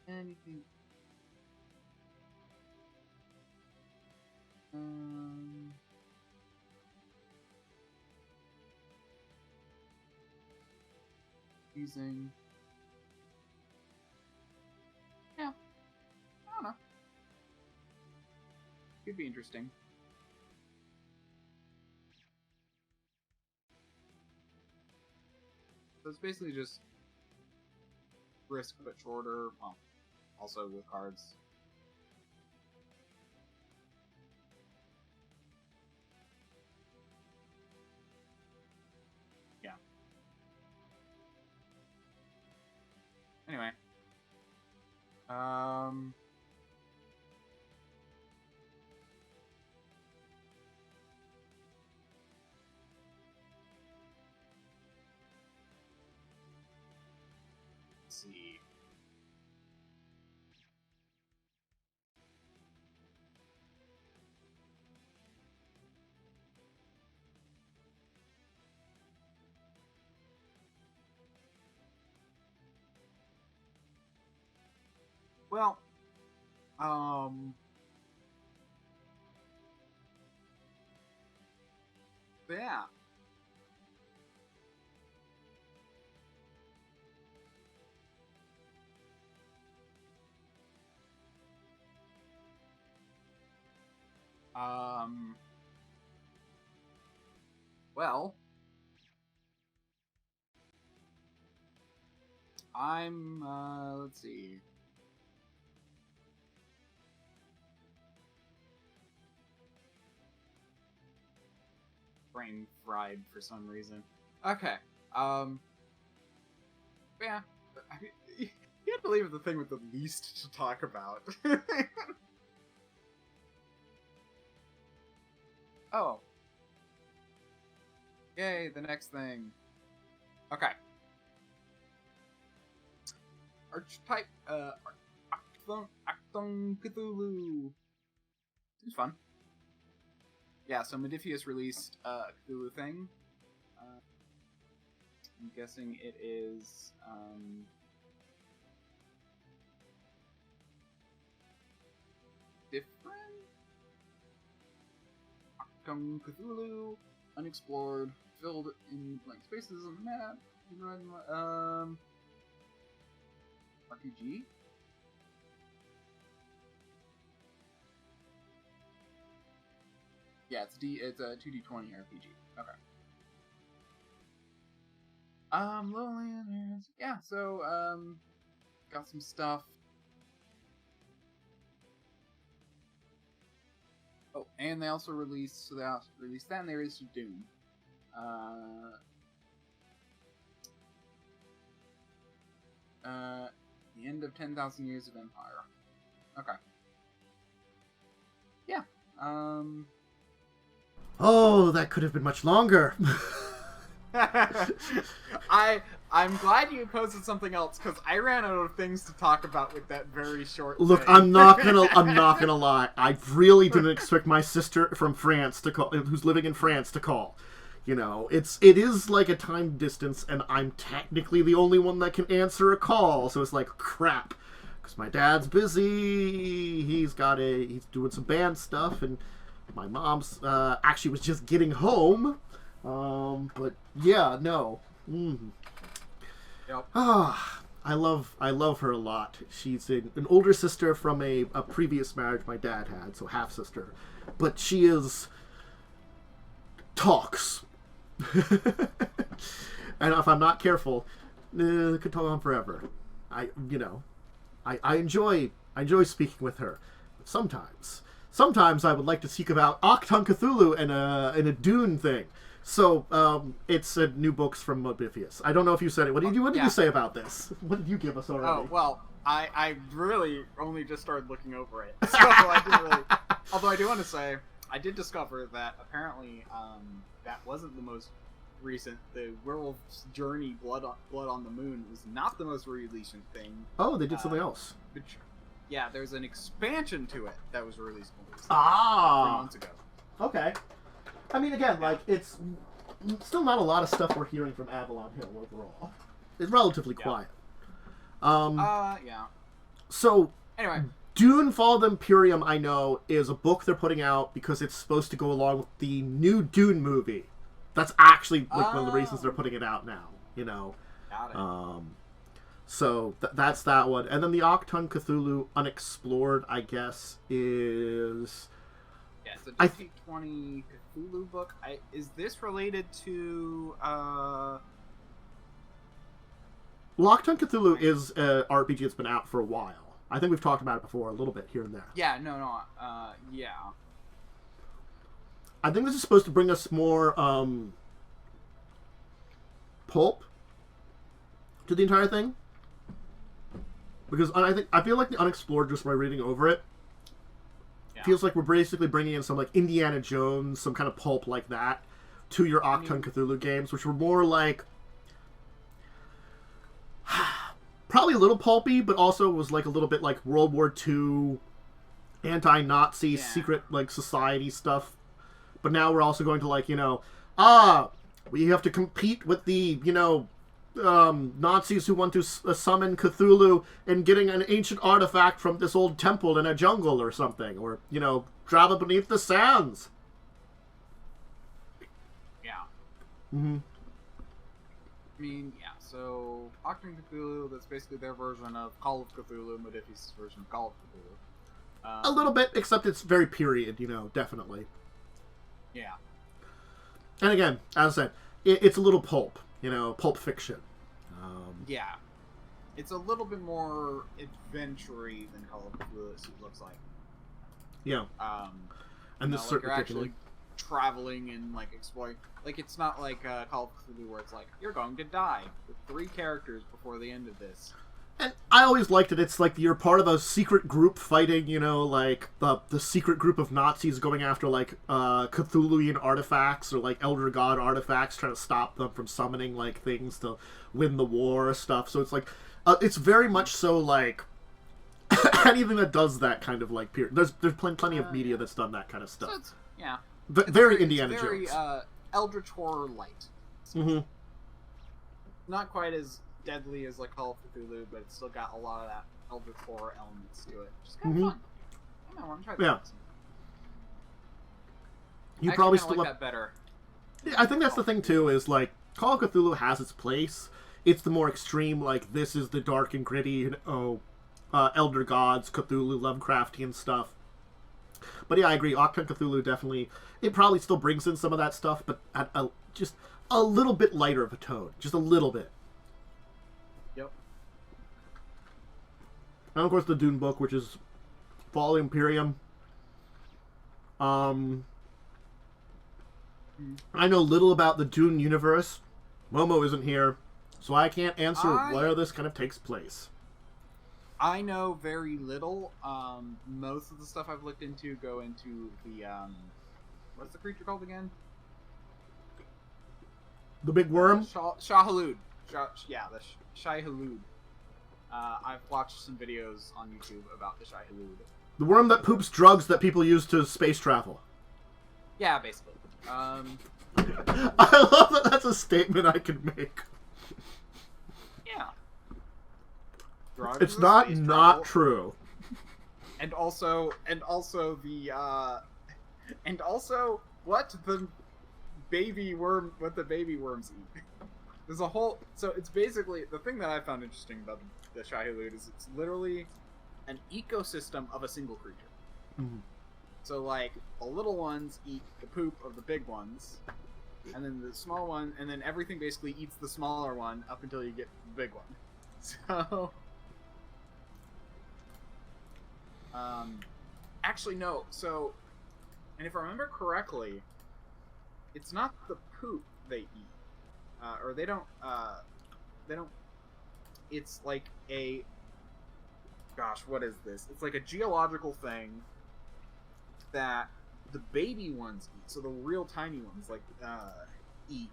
Anything? Using. Yeah. I don't know. Could be interesting. So it's basically just Risk but shorter. Well, also with cards. Yeah. Anyway. Let's see. Well, yeah. Well, let's see. brain fried for some reason. Okay. Yeah. You can't believe the thing with the least to talk about. Oh. Yay, the next thing. Okay. Archetype, Acton Cthulhu. It was fun. Yeah, so Modiphius released a Cthulhu thing. I'm guessing it is, different? Acton Cthulhu, unexplored, filled in blank spaces on the map. RPG? Yeah, it's a 2d20 RPG. Okay. Lowlanders. Yeah, so, got some stuff. Oh, and they also released, that, and they released Doom. The end of 10,000 Years of Empire. Okay. Yeah. Oh, that could have been much longer. I'm glad you posted something else because I ran out of things to talk about with that very short. Look, thing. I'm not gonna lie. I really didn't expect my sister from France to call, who's living in France, to call. You know, it is like a time distance, and I'm technically the only one that can answer a call. So it's like crap, because my dad's busy. He's doing some band stuff, and my mom's actually was just getting home. But yeah, no. Yep. I love her a lot. She's an older sister from a previous marriage my dad had, so half sister. But she talks. And if I'm not careful, it could talk on forever. I enjoy speaking with her. But sometimes I would like to speak about Acton Cthulhu and a Dune thing. So, it's new books from Modiphius. I don't know if you said it. What did you say about this? What did you give us already? Oh, well, I really only just started looking over it. So I didn't really... Although I do want to say, I did discover that apparently that wasn't the most recent. The Werewolf's Journey Blood on the Moon was not the most recent thing. Oh, they did something else. Yeah, there's an expansion to it that was released 3 months ago. Okay. I mean, again, it's still not a lot of stuff we're hearing from Avalon Hill overall. It's relatively quiet. Yeah. So, anyway. Dune Fall of the Imperium, I know, is a book they're putting out because it's supposed to go along with the new Dune movie. That's actually one of the reasons they're putting it out now, you know. Got it. So that's that one. And then the Acton Cthulhu Unexplored, I guess, is... Yeah, it's a DC-20 Cthulhu book. Is this related to... Well, Acton Cthulhu is an RPG that's been out for a while. I think we've talked about it before a little bit here and there. Yeah, yeah. I think this is supposed to bring us more pulp to the entire thing. Because I feel like the Unexplored, just by reading over it, feels like we're basically bringing in some like Indiana Jones, some kind of pulp like that, to your Acton Cthulhu games, which were more like probably a little pulpy, but also was like a little bit like World War II anti-Nazi secret like society stuff. But now we're also going to like, we have to compete with the, Nazis who want to summon Cthulhu and getting an ancient artifact from this old temple in a jungle or something. Or, travel beneath the sands. Yeah. Mm-hmm. I mean, yeah, so Acton Cthulhu, that's basically their version of Call of Cthulhu, Modiphius' version of Call of Cthulhu. A little bit, except it's very period, definitely. Yeah. And again, as I said, it's a little pulp, pulp fiction. Yeah. It's a little bit more adventure-y than Call of Cthulhu, it looks like. Yeah. And this like certain you're actually traveling and like exploring. Like it's not like Call of Cthulhu where it's like you're going to die with 3 characters before the end of this. And I always liked it. It's like you're part of a secret group fighting, you know, like the secret group of Nazis going after like Cthulhuian artifacts or like Elder God artifacts, trying to stop them from summoning like things to win the war or stuff. So it's like it's very much so like anything that does that kind of like period. There's plenty of media that's done that kind of stuff. So it's, yeah, very Indiana Jones. Very Eldritch horror light. Mm-hmm. Not quite as deadly as like Call of Cthulhu, but it's still got a lot of that Eldritch horror elements to it. Just kind of fun. I want to try that. Yeah. You I probably still still like that better. Yeah, I think that's the thing too. Is like Call of Cthulhu has its place. It's the more extreme. Like this is the dark and gritty. You know, Elder Gods, Cthulhu, Lovecraftian stuff. But yeah, I agree. Octon Cthulhu definitely. It probably still brings in some of that stuff, but at just a little bit lighter of a tone. Just a little bit. Yep. And of course the Dune book, which is Fall Imperium. I know little about the Dune universe. Momo isn't here, so I can't answer where this kind of takes place. I know very little. Most of the stuff I've looked into go into the what's the creature called again? The big worm? Shai-Hulud. Yeah, the Shai-Hulud. I've watched some videos on YouTube about the Shai-Hulud. The worm that poops drugs that people use to space travel. Yeah, basically. I love that that's a statement I can make. Yeah. It's not true. And also what the baby worms eat. There's a whole, so it's basically the thing that I found interesting about the Shai-Hulud is it's literally an ecosystem of a single creature. Mm-hmm. So like the little ones eat the poop of the big ones, and then the small one, and then everything basically eats the smaller one up until you get the big one. So actually no, so, and if I remember correctly, it's not the poop they eat, or they don't, it's like a, gosh, what is this? It's like a geological thing that the baby ones eat, so the real tiny ones, like, eat,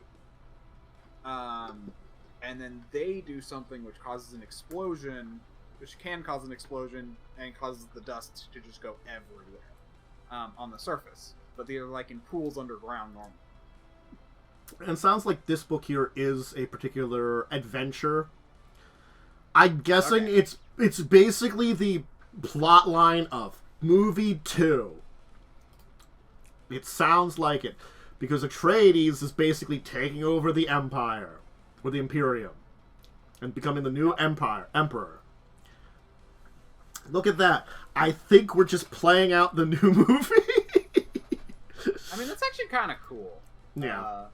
and then they do something which causes an explosion, which can cause an explosion, and causes the dust to just go everywhere, on the surface, but they're like in pools underground normally. And it sounds like this book here is a particular adventure. I'm guessing it's basically the plot line of movie 2. It sounds like it. Because Atreides is basically taking over the Empire. Or the Imperium. And becoming the new Emperor. Look at that. I think we're just playing out the new movie. I mean, that's actually kind of cool. Yeah.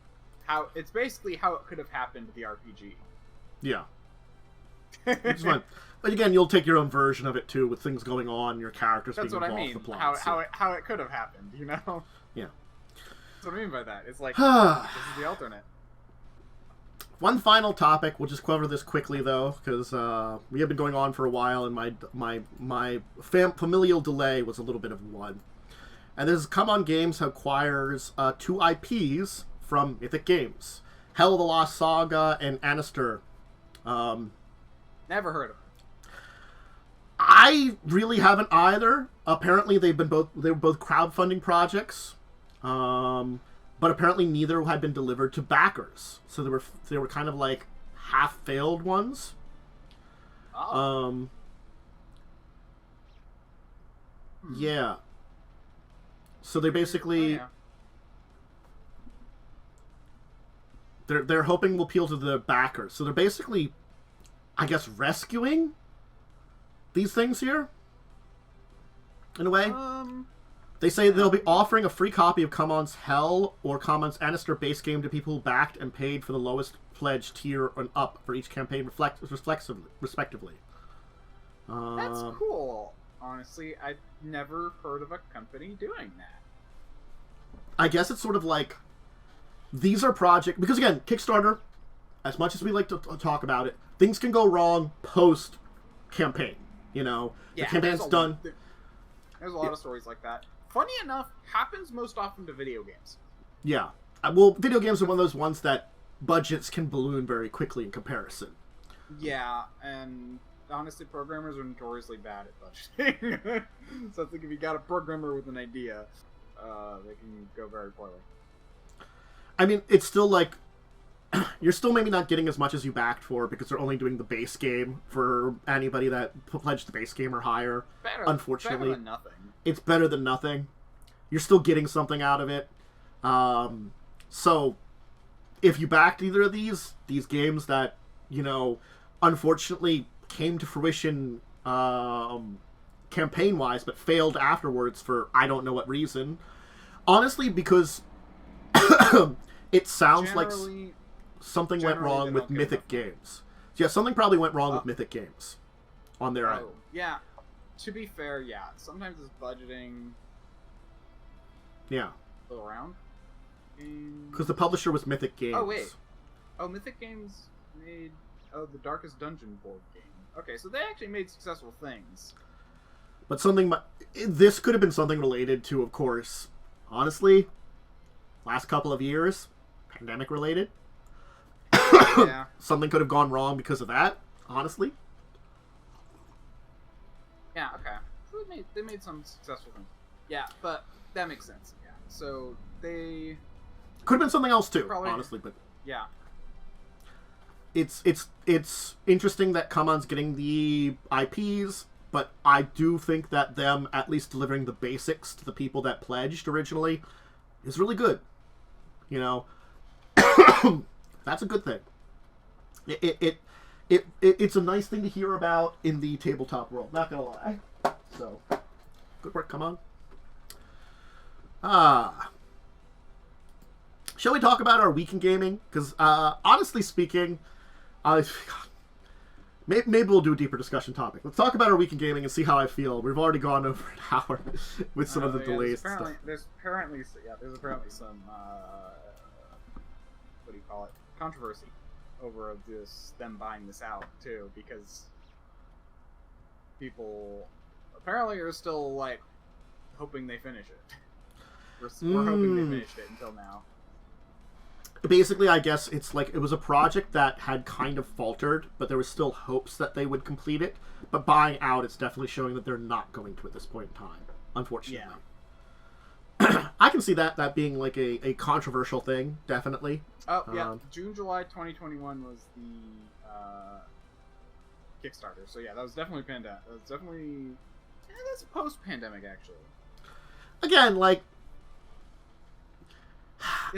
How it's basically how it could have happened to the RPG. Yeah. It's fun. But again, you'll take your own version of it too, with things going on, your characters being involved in the plot. How it could have happened, you know? Yeah. That's what I mean by that. It's like, this is the alternate. One final topic. We'll just cover this quickly, though, because we have been going on for a while, and my familial delay was a little bit of one. And this is Cmon Games acquires 2 IPs from Mythic Games. Hell of the Lost Saga and Anister. Never heard of them. I really haven't either. Apparently they were both crowdfunding projects. But apparently neither had been delivered to backers. So they were kind of like half-failed ones. Oh. Yeah. So they basically... Oh, yeah. They're hoping will appeal to the backers. So they're basically, I guess, rescuing these things here, in a way. They say they'll be offering a free copy of Cmon's Hell or Cmon's Anister base game to people who backed and paid for the lowest pledge tier and up for each campaign respectively. That's cool. Honestly, I've never heard of a company doing that. I guess it's sort of like these are projects because again, Kickstarter, as much as we like to talk about it, things can go wrong post campaign. The campaign's done. There's a lot of stories like that. Funny enough, happens most often to video games. Yeah. Well, video games are one of those ones that budgets can balloon very quickly in comparison. Yeah, and honestly, programmers are notoriously bad at budgeting. So I think if you got a programmer with an idea, they can go very poorly. I mean, it's still like you're still maybe not getting as much as you backed for because they're only doing the base game for anybody that pledged the base game or higher. Unfortunately, better than nothing. It's better than nothing. You're still getting something out of it. So if you backed either of these games that, unfortunately came to fruition campaign-wise but failed afterwards for I don't know what reason. Honestly, because it sounds like something went wrong with Mythic Games. Yeah, something probably went wrong with Mythic Games on their end. Yeah. To be fair, yeah. Sometimes it's budgeting. Yeah. Around. Because the publisher was Mythic Games. Oh, wait. Oh, Mythic Games made... Oh, the Darkest Dungeon board game. Okay, so they actually made successful things. But this could have been something related to, of course, honestly, last couple of years, pandemic related. Yeah. Something could have gone wrong because of that, honestly. Yeah, okay. So they made some successful things. Yeah, but that makes sense. Yeah. So they... Could have been something else too, probably, honestly, but... Yeah. It's interesting that Cmon's getting the IPs, but I do think that them at least delivering the basics to the people that pledged originally is really good. That's a good thing. It's a nice thing to hear about in the tabletop world. Not gonna lie. So, good work, Cmon. Shall we talk about our week in gaming? Because honestly speaking, maybe we'll do a deeper discussion topic. Let's talk about our week in gaming and see how I feel. We've already gone over an hour with some of the delays. There's apparently some what do you call it? Controversy over them buying this out too, because people apparently are still like hoping they finish it. We're hoping they finished it until now. Basically, I guess it's like it was a project that had kind of faltered, but there was still hopes that they would complete it. But buying out, it's definitely showing that they're not going to at this point in time, unfortunately. Yeah. I can see that being like a controversial thing, definitely. Oh, yeah. June, July 2021 was the Kickstarter. So, yeah, that was definitely pandemic. That was definitely... Yeah, that's post-pandemic, actually. Again, like...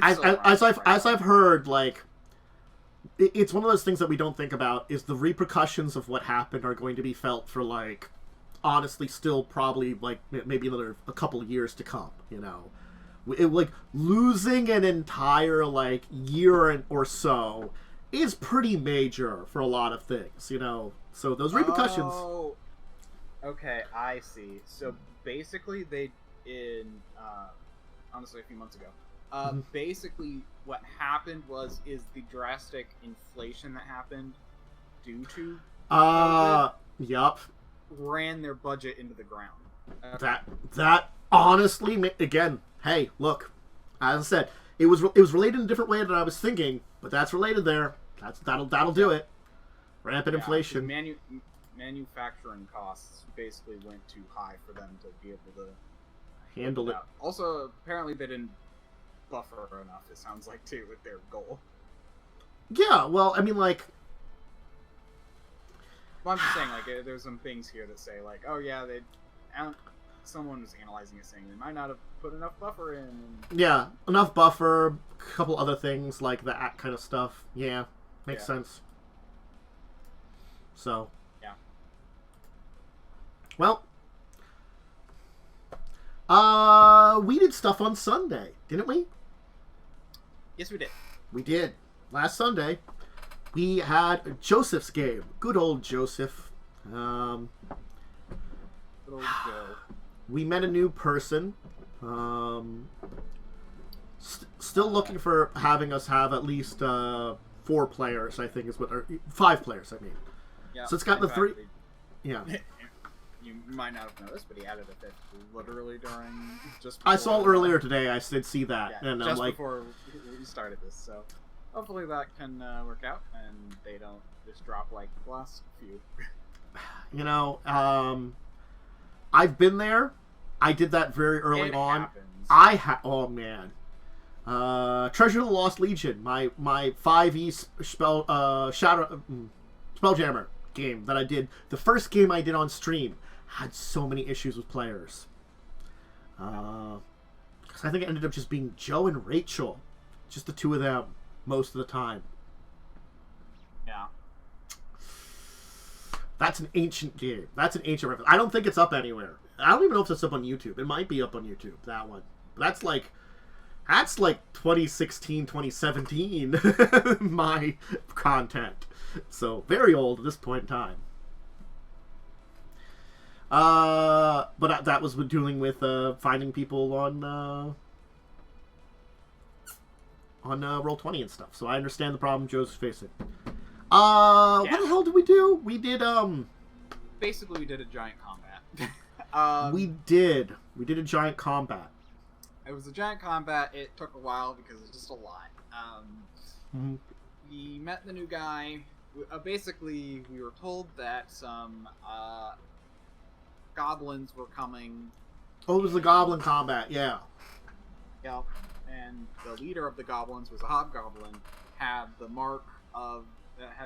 As I've heard, like... It's one of those things that we don't think about, is the repercussions of what happened are going to be felt for, like... Honestly, still probably, like, maybe a couple of years to come, like, losing an entire, like, year or so is pretty major for a lot of things, So those repercussions... Oh, okay, I see. So basically honestly, a few months ago, basically what happened is the drastic inflation that happened due to COVID, yup. ran their budget into the ground. That honestly, again, hey, look, as I said, it was related in a different way than I was thinking, but that's related there. That'll do it. Rampant inflation. Manufacturing costs basically went too high for them to be able to handle it. Also, apparently they didn't buffer enough, it sounds like, too, with their goal. Yeah, well, I mean, like... Well, I'm just saying, like, there's some things here that say, like, oh, yeah, someone was analyzing it saying they might not have put enough buffer in. Yeah, enough buffer, a couple other things like that kind of stuff. Yeah, makes sense. So. Yeah. Well, we did stuff on Sunday, didn't we? Yes, we did. We did. Last Sunday, we had Joseph's game. Good old Joseph. Good old Joe. We met a new person. Still looking for having us have at least 4 players, I think is what, or 5 players, I mean. Yeah. So it's got the 3... Yeah. You might not have noticed, but he added a 5th literally during just. I saw earlier today. I did see that, yeah, and just I'm like, before we started this. So hopefully that can work out, and they don't just drop like the last few. You know, I've been there. I did that very early on. Happens. Oh man, Treasure of the Lost Legion, my 5e Spelljammer game that I did. The first game I did on stream had so many issues with players. Because I think it ended up just being Joe and Rachel, just the 2 of them most of the time. Yeah. That's an ancient game. That's an ancient reference. I don't think it's up anywhere. I don't even know if it's up on YouTube. It might be up on YouTube, that one. But that's like 2016, 2017, my content. So, very old at this point in time. But that was dealing with finding people on Roll20 and stuff. So I understand the problem Joe's facing. What the hell did we do? We did Basically, we did a giant combat. We did a giant combat. It was a giant combat. It took a while because it's just a lot. We met the new guy. Basically, we were told that some goblins were coming. Oh, it was the goblin combat, yeah. Yep. And the leader of the goblins was a hobgoblin. Had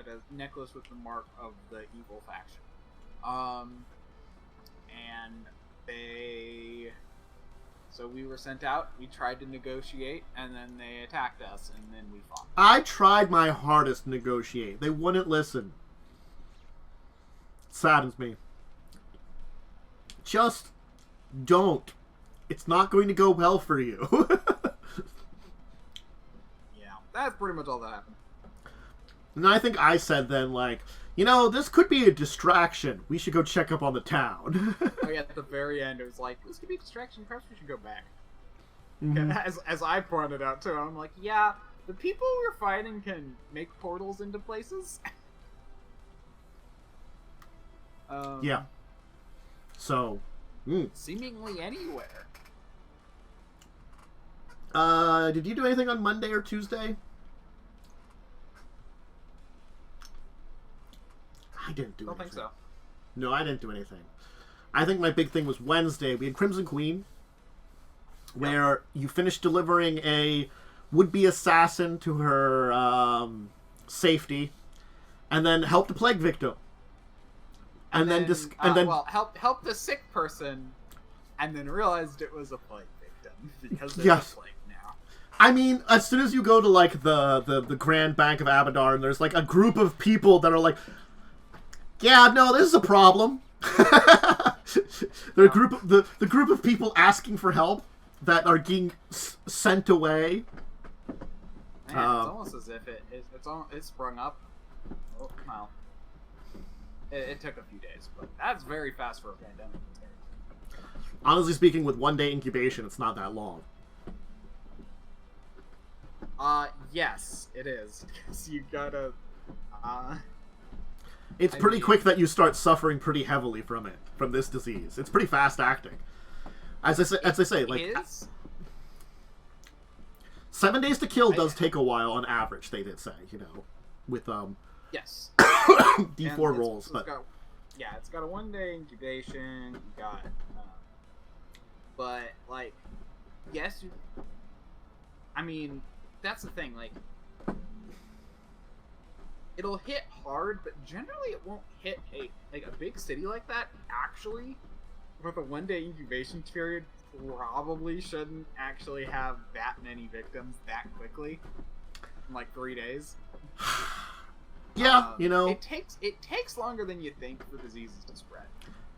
a necklace with the mark of the evil faction. So we were sent out. We tried to negotiate, and then they attacked us, and then we fought. I tried my hardest to negotiate. They wouldn't listen. It saddens me. Just don't. It's not going to go well for you. Yeah, that's pretty much all that happened. And I think I said then, like, you know, this could be a distraction. We should go check up on the town. Oh yeah, at the very end, it was like, this could be a distraction. Perhaps we should go back. Mm-hmm. As I pointed out too, I'm like, yeah, the people we're fighting can make portals into places. Yeah. So, seemingly anywhere. Did you do anything on Monday or Tuesday? I didn't do anything. I don't think so. No, I didn't do anything. I think my big thing was Wednesday. We had Crimson Queen, where you finished delivering a would-be assassin to her safety, and then helped a plague victim. And then help the sick person, and then realized it was a plague victim because there's a plague now. I mean, as soon as you go to like the Grand Bank of Abadar, and there's like a group of people that are like, yeah, no, this is a problem. The group of people asking for help that are getting sent away. Man, it's almost as if it sprung up. Oh, well, it took a few days, but that's very fast for a pandemic. Honestly speaking, with 1 day incubation, it's not that long. Yes, it is. Because you gotta, It's pretty quick that you start suffering pretty heavily from this disease. It's pretty fast acting. As I say, like 7 days to kill does take a while on average. They did say, with yes, D4 rolls, but it's got a 1 day incubation. You got, but like, yes, I mean, that's the thing. Like, it'll hit hard, but generally it won't hit a big city like that. Actually, with a 1 day incubation period, probably shouldn't actually have that many victims that quickly in like 3 days. Yeah, it takes longer than you think for diseases to spread.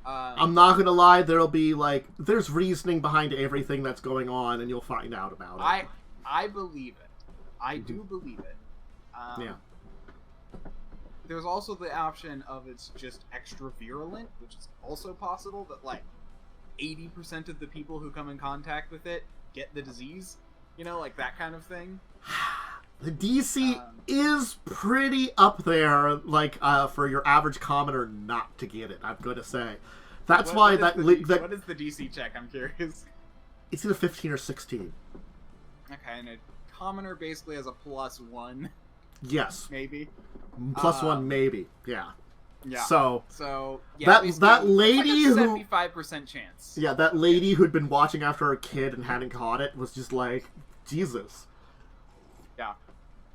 I'm not gonna lie, there's reasoning behind everything that's going on, and you'll find out about it. I believe it. I do believe it. Yeah. There's also the option of it's just extra virulent, which is also possible, that like 80% of the people who come in contact with it get the disease. You know, like that kind of thing. The DC is pretty up there, like, for your average commoner not to get it, I'm going to say. That's why what is the DC check? I'm curious. It's either 15 or 16. Okay, and a commoner basically has a +1. Yes. Maybe. +1, maybe. Yeah. Yeah. So yeah, that lady it's like a 75% chance. Yeah, that lady who'd been watching after her kid and hadn't caught it was just like, Jesus. Yeah.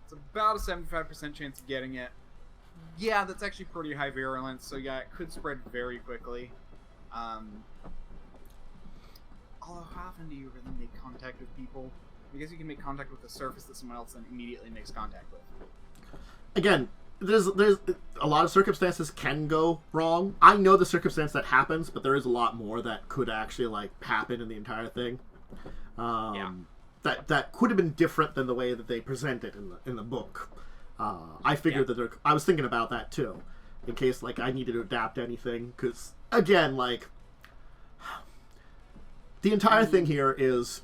It's about a 75% chance of getting it. Yeah, that's actually pretty high virulence, so yeah, it could spread very quickly. Although, how often do you really make contact with people? I guess you can make contact with the surface that someone else then immediately makes contact with. Again, there's a lot of circumstances can go wrong. I know the circumstance that happens, but there is a lot more that could actually like happen in the entire thing. That could have been different than the way that they present it in the book. I figured that I was thinking about that too, in case like I needed to adapt anything. Because again, like the entire thing here is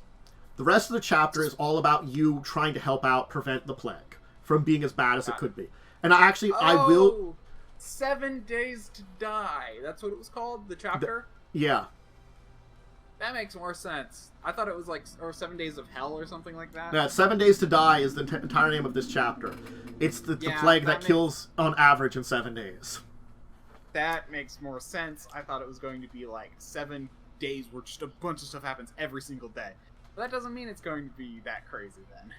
the rest of the chapter is all about you trying to help out prevent the plague from being as bad as it could be. And I will. 7 Days to Die. That's what it was called. The chapter. Yeah. That makes more sense. I thought it was like, or 7 Days of Hell or something like that. Yeah, 7 Days to Die is the entire name of this chapter. It's the plague that kills on average in 7 days. That makes more sense. I thought it was going to be like 7 days where just a bunch of stuff happens every single day. But that doesn't mean it's going to be that crazy then.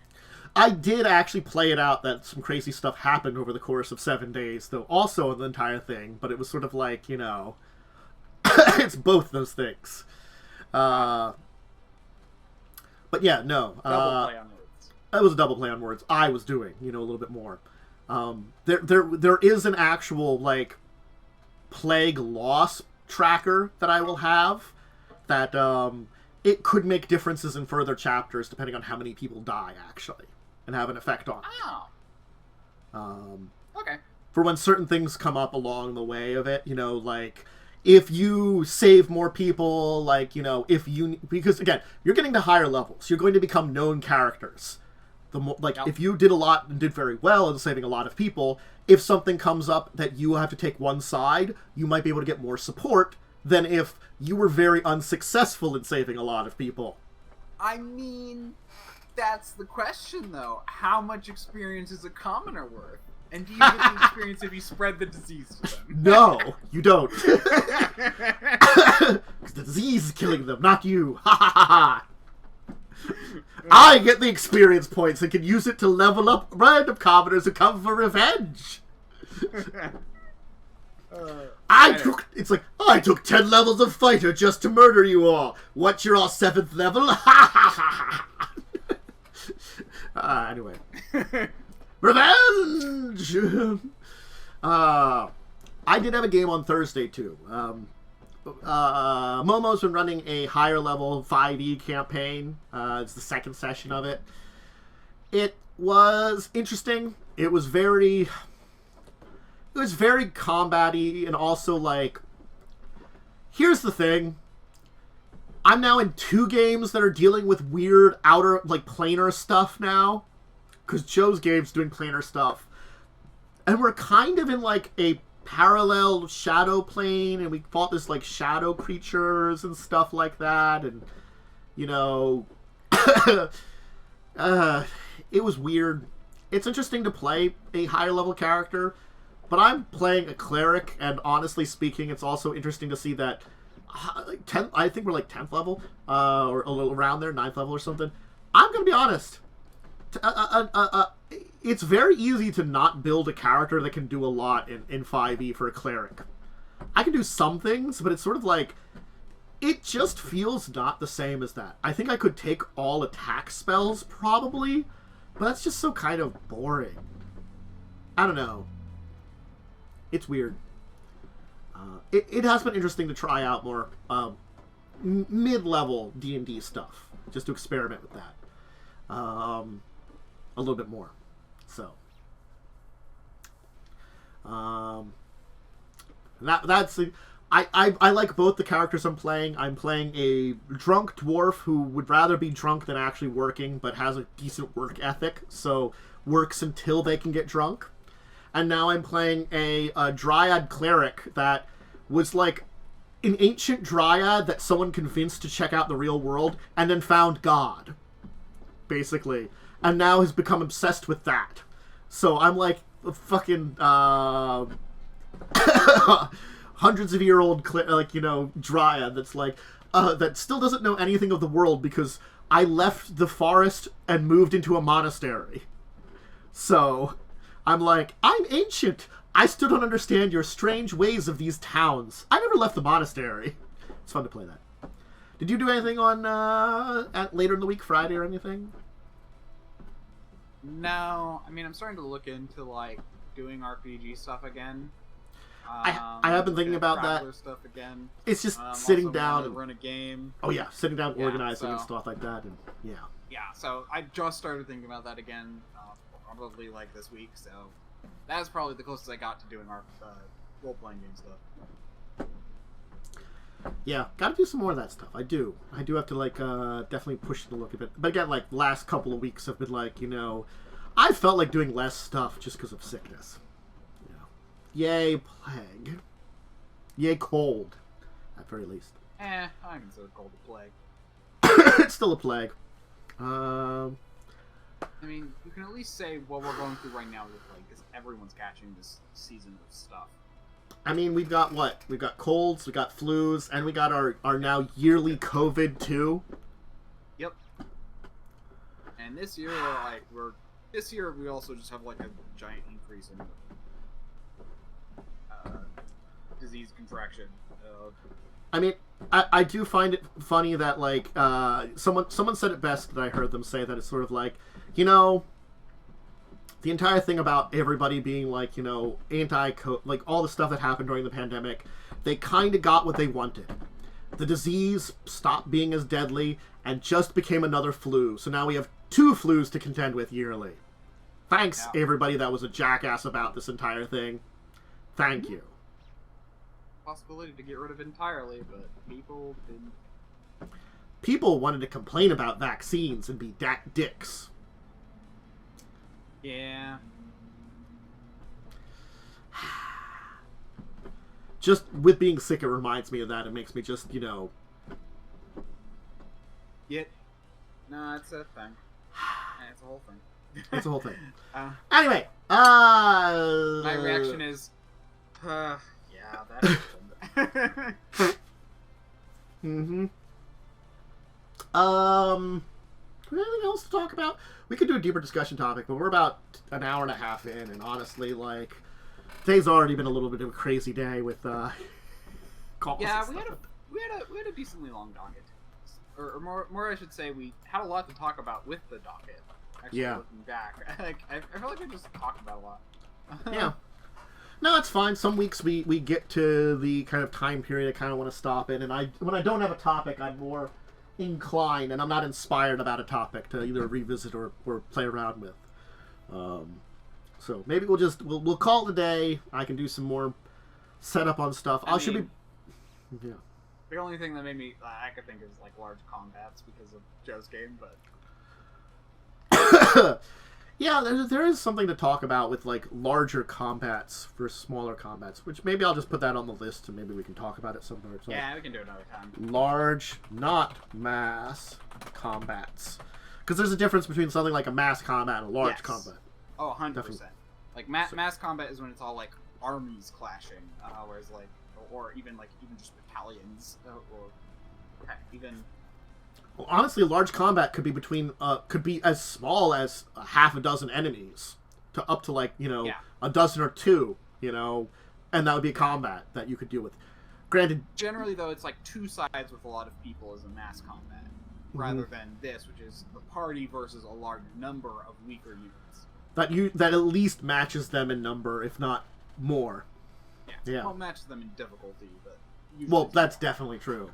I did actually play it out that some crazy stuff happened over the course of 7 days, though also in the entire thing, but it was sort of like, you know, it's both those things. But yeah, no. Double play on words. That was a double play on words. I was doing, you know, a little bit more. There is an actual, like, plague loss tracker that I will have that, it could make differences in further chapters depending on how many people die, actually, and have an effect on it. Oh. Okay. For when certain things come up along the way of it, you know, like, if you save more people, like, you know, because, again, you're getting to higher levels. You're going to become known characters. The more, like, if you did a lot and did very well in saving a lot of people, if something comes up that you have to take one side, you might be able to get more support than if you were very unsuccessful in saving a lot of people. I mean, that's the question, though. How much experience is a commoner worth? And do you get the experience if you spread the disease to them? No, you don't. Because the disease is killing them, not you. Ha ha ha ha. I get the experience points and can use it to level up random commoners who come for revenge. I took 10 levels of fighter just to murder you all. What, you're all 7th level? Anyway. Revenge! I did have a game on Thursday, too. Momo's been running a higher level 5e campaign. It's the second session of it. It was interesting. It was very combat-y, and also, like, here's the thing. I'm now in 2 games that are dealing with weird outer, like, planar stuff now. Because Joe's game's doing planar stuff. And we're kind of in, like, a parallel shadow plane, and we fought this, like, shadow creatures and stuff like that, and, you know, it was weird. It's interesting to play a higher level character, but I'm playing a cleric, and honestly speaking, it's also interesting to see that, I think we're like 10th level, or a little around there, 9th level or something. I'm gonna be honest. It's very easy to not build a character that can do a lot in 5e for a cleric. I can do some things, but it's sort of like, it just feels not the same as that. I think I could take all attack spells, probably, but that's just so kind of boring. I don't know. It's weird. It has been interesting to try out more mid-level D&D stuff, just to experiment with that. A little bit more. So. I like both the characters I'm playing. I'm playing a drunk dwarf who would rather be drunk than actually working, but has a decent work ethic, so works until they can get drunk. And now I'm playing a dryad cleric that was like an ancient dryad that someone convinced to check out the real world and then found God, basically. And now has become obsessed with that. So I'm like a fucking hundreds of year old dryad that's like that still doesn't know anything of the world because I left the forest and moved into a monastery. So I'm like, I'm ancient. I still don't understand your strange ways of these towns. I never left the monastery. It's fun to play that. Did you do anything on at later in the week, Friday or anything? No, I mean I'm starting to look into like doing RPG stuff again. I have been thinking about that. Stuff again. It's just sitting down and run a game. Oh yeah, sitting down, organizing and stuff like that, and yeah. Yeah, so I just started thinking about that again, probably like this week. So that's probably the closest I got to doing our role-playing game stuff. Yeah, gotta do some more of that stuff. I do have to like definitely push the look a bit. But again, like last couple of weeks have been like, I felt like doing less stuff just because of sickness. Yay plague. Yay cold, at very least. I consider cold a plague. It's still a plague. I mean, you can at least say what we're going through right now is a plague, because everyone's catching this season of stuff. I mean, we've got what? We've got colds, we got flus, and we got our now yearly COVID too. Yep. And this year, we also just have like a giant increase in disease contraction. I mean, I do find it funny that like someone said it best that I heard them say that it's sort of like, the entire thing about everybody being like, like all the stuff that happened during the pandemic, they kind of got what they wanted. The disease stopped being as deadly and just became another flu. So now we have 2 flus to contend with yearly. Thanks, everybody that was a jackass about this entire thing. Thank you. Possibility to get rid of it entirely, but people didn't. People wanted to complain about vaccines and be dicks. Yeah. Just with being sick, it reminds me of that. It makes me just, Yeah. No, it's a thing. It's a whole thing. It's a whole thing. Anyway, my reaction is, yeah, that happened. Mm-hmm. Anything else to talk about? We could do a deeper discussion topic, but we're about an hour and a half in, and honestly, like, today's already been a little bit of a crazy day with calls. Yeah, we had a decently long docket, or more I should say, we had a lot to talk about with the docket. Actually, yeah. Looking back, I feel like I just talked about a lot. Yeah. No, it's fine. Some weeks we get to the kind of time period I kind of want to stop in, and when I don't have a topic, I'm more inclined, and I'm not inspired about a topic to either revisit or play around with. So maybe we'll call it a day. I can do some more setup on stuff. Yeah. The only thing that made me I could think of is like large combats because of Joe's game, but yeah, there is something to talk about with like larger combats versus smaller combats, which maybe I'll just put that on the list and maybe we can talk about it sometime. Yeah, we can do it another time. Large, not mass combats, because there's a difference between something like a mass combat and a large combat. Oh, 100%. Like mass combat is when it's all like armies clashing, whereas like or even just battalions or heck, even. Well, honestly, large combat could be as small as a half a dozen enemies to up to like a dozen or two, and that would be a combat that you could deal with. Granted, generally though, it's like 2 sides with a lot of people as a mass combat, rather than this, which is the party versus a large number of weaker units. That at least matches them in number, if not more. Yeah. Well, matches them in difficulty, but that's definitely true.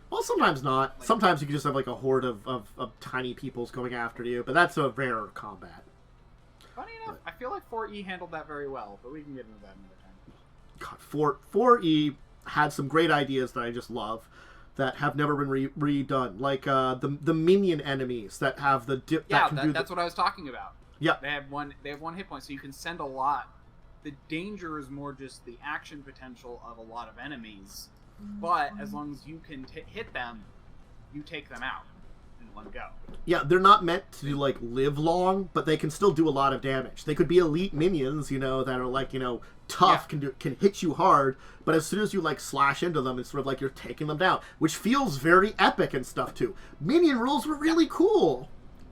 Well, sometimes not. Like, sometimes you can just have like a horde of tiny peoples going after you, but that's a rare combat. Funny enough, I feel like 4E handled that very well, but we can get into that another time. God, 4E had some great ideas that I just love that have never been redone, like the minion enemies that have the dip. That's what I was talking about. Yeah, they have one hit point, so you can send a lot. The danger is more just the action potential of a lot of enemies, but as long as you can hit them, you take them out in one go. Yeah, they're not meant to like live long, but they can still do a lot of damage. They could be elite minions, that are like tough, can hit you hard, but as soon as you like slash into them, it's sort of like you're taking them down, which feels very epic and stuff too. Minion rules were really cool.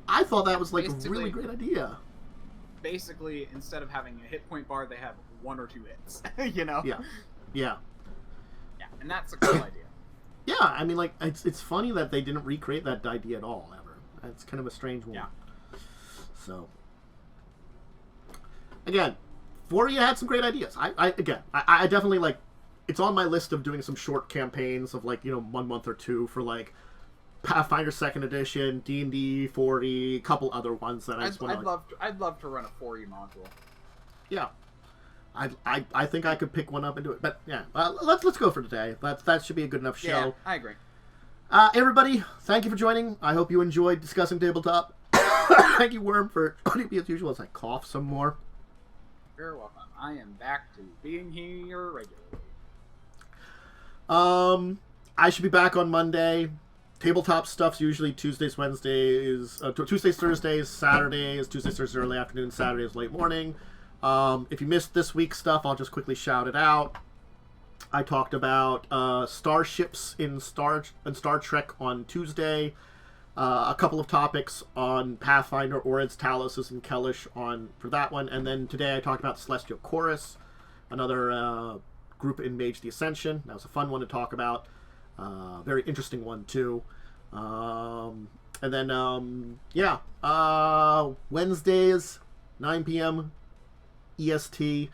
I thought that was like a really great idea. Basically, instead of having a hit point bar, they have 1 or 2 hits. Yeah, and that's a cool idea. Yeah, I mean, like, it's funny that they didn't recreate that idea at all, ever. It's kind of a strange one. Yeah. So, again, 4E had some great ideas. I definitely, like, it's on my list of doing some short campaigns of, like, 1 month or 2 for, like, Pathfinder 2nd Edition, D&D 4E, a couple other ones that I just want to... I'd love to run a 4E module. Yeah. I think I could pick one up and do it. But, yeah, let's go for today. That should be a good enough show. Yeah, I agree. Everybody, thank you for joining. I hope you enjoyed Discussing Tabletop. Thank you, Worm, for joining me as usual as I cough some more. You're welcome. I am back to being here regularly. I should be back on Monday. Tabletop stuff's usually Tuesdays, Thursdays, Saturdays, Tuesdays, Thursdays early afternoon, Saturdays late morning. If you missed this week's stuff, I'll just quickly shout it out. I talked about starships in Star Trek on Tuesday. A couple of topics on Pathfinder, Orids, Talos, and Kellish for that one. And then today I talked about Celestial Chorus, another group in Mage the Ascension. That was a fun one to talk about. Very interesting one, too. And then, Wednesdays, 9 p.m. EST.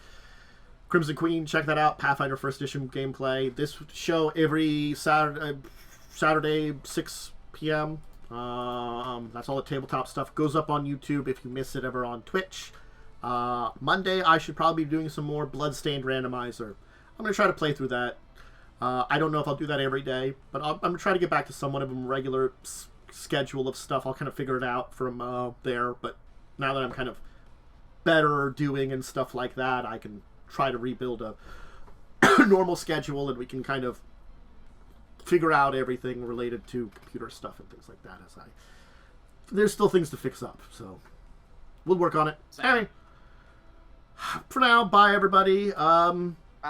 Crimson Queen, check that out. Pathfinder 1st Edition gameplay. This show every Saturday 6 p.m. That's all the tabletop stuff. Goes up on YouTube if you miss it ever on Twitch. Monday, I should probably be doing some more Bloodstained Randomizer. I'm going to try to play through that. I don't know if I'll do that every day, but I'm going to try to get back to somewhat of a regular schedule of stuff. I'll kind of figure it out from there, but now that I'm kind of better doing and stuff like that, I can try to rebuild a normal schedule, and we can kind of figure out everything related to computer stuff and things like that. There's still things to fix up, so we'll work on it. Anyway, for now, bye everybody.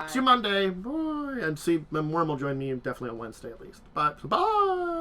See you Monday. Bye. And Worm will join me definitely on Wednesday at least. Bye. So bye.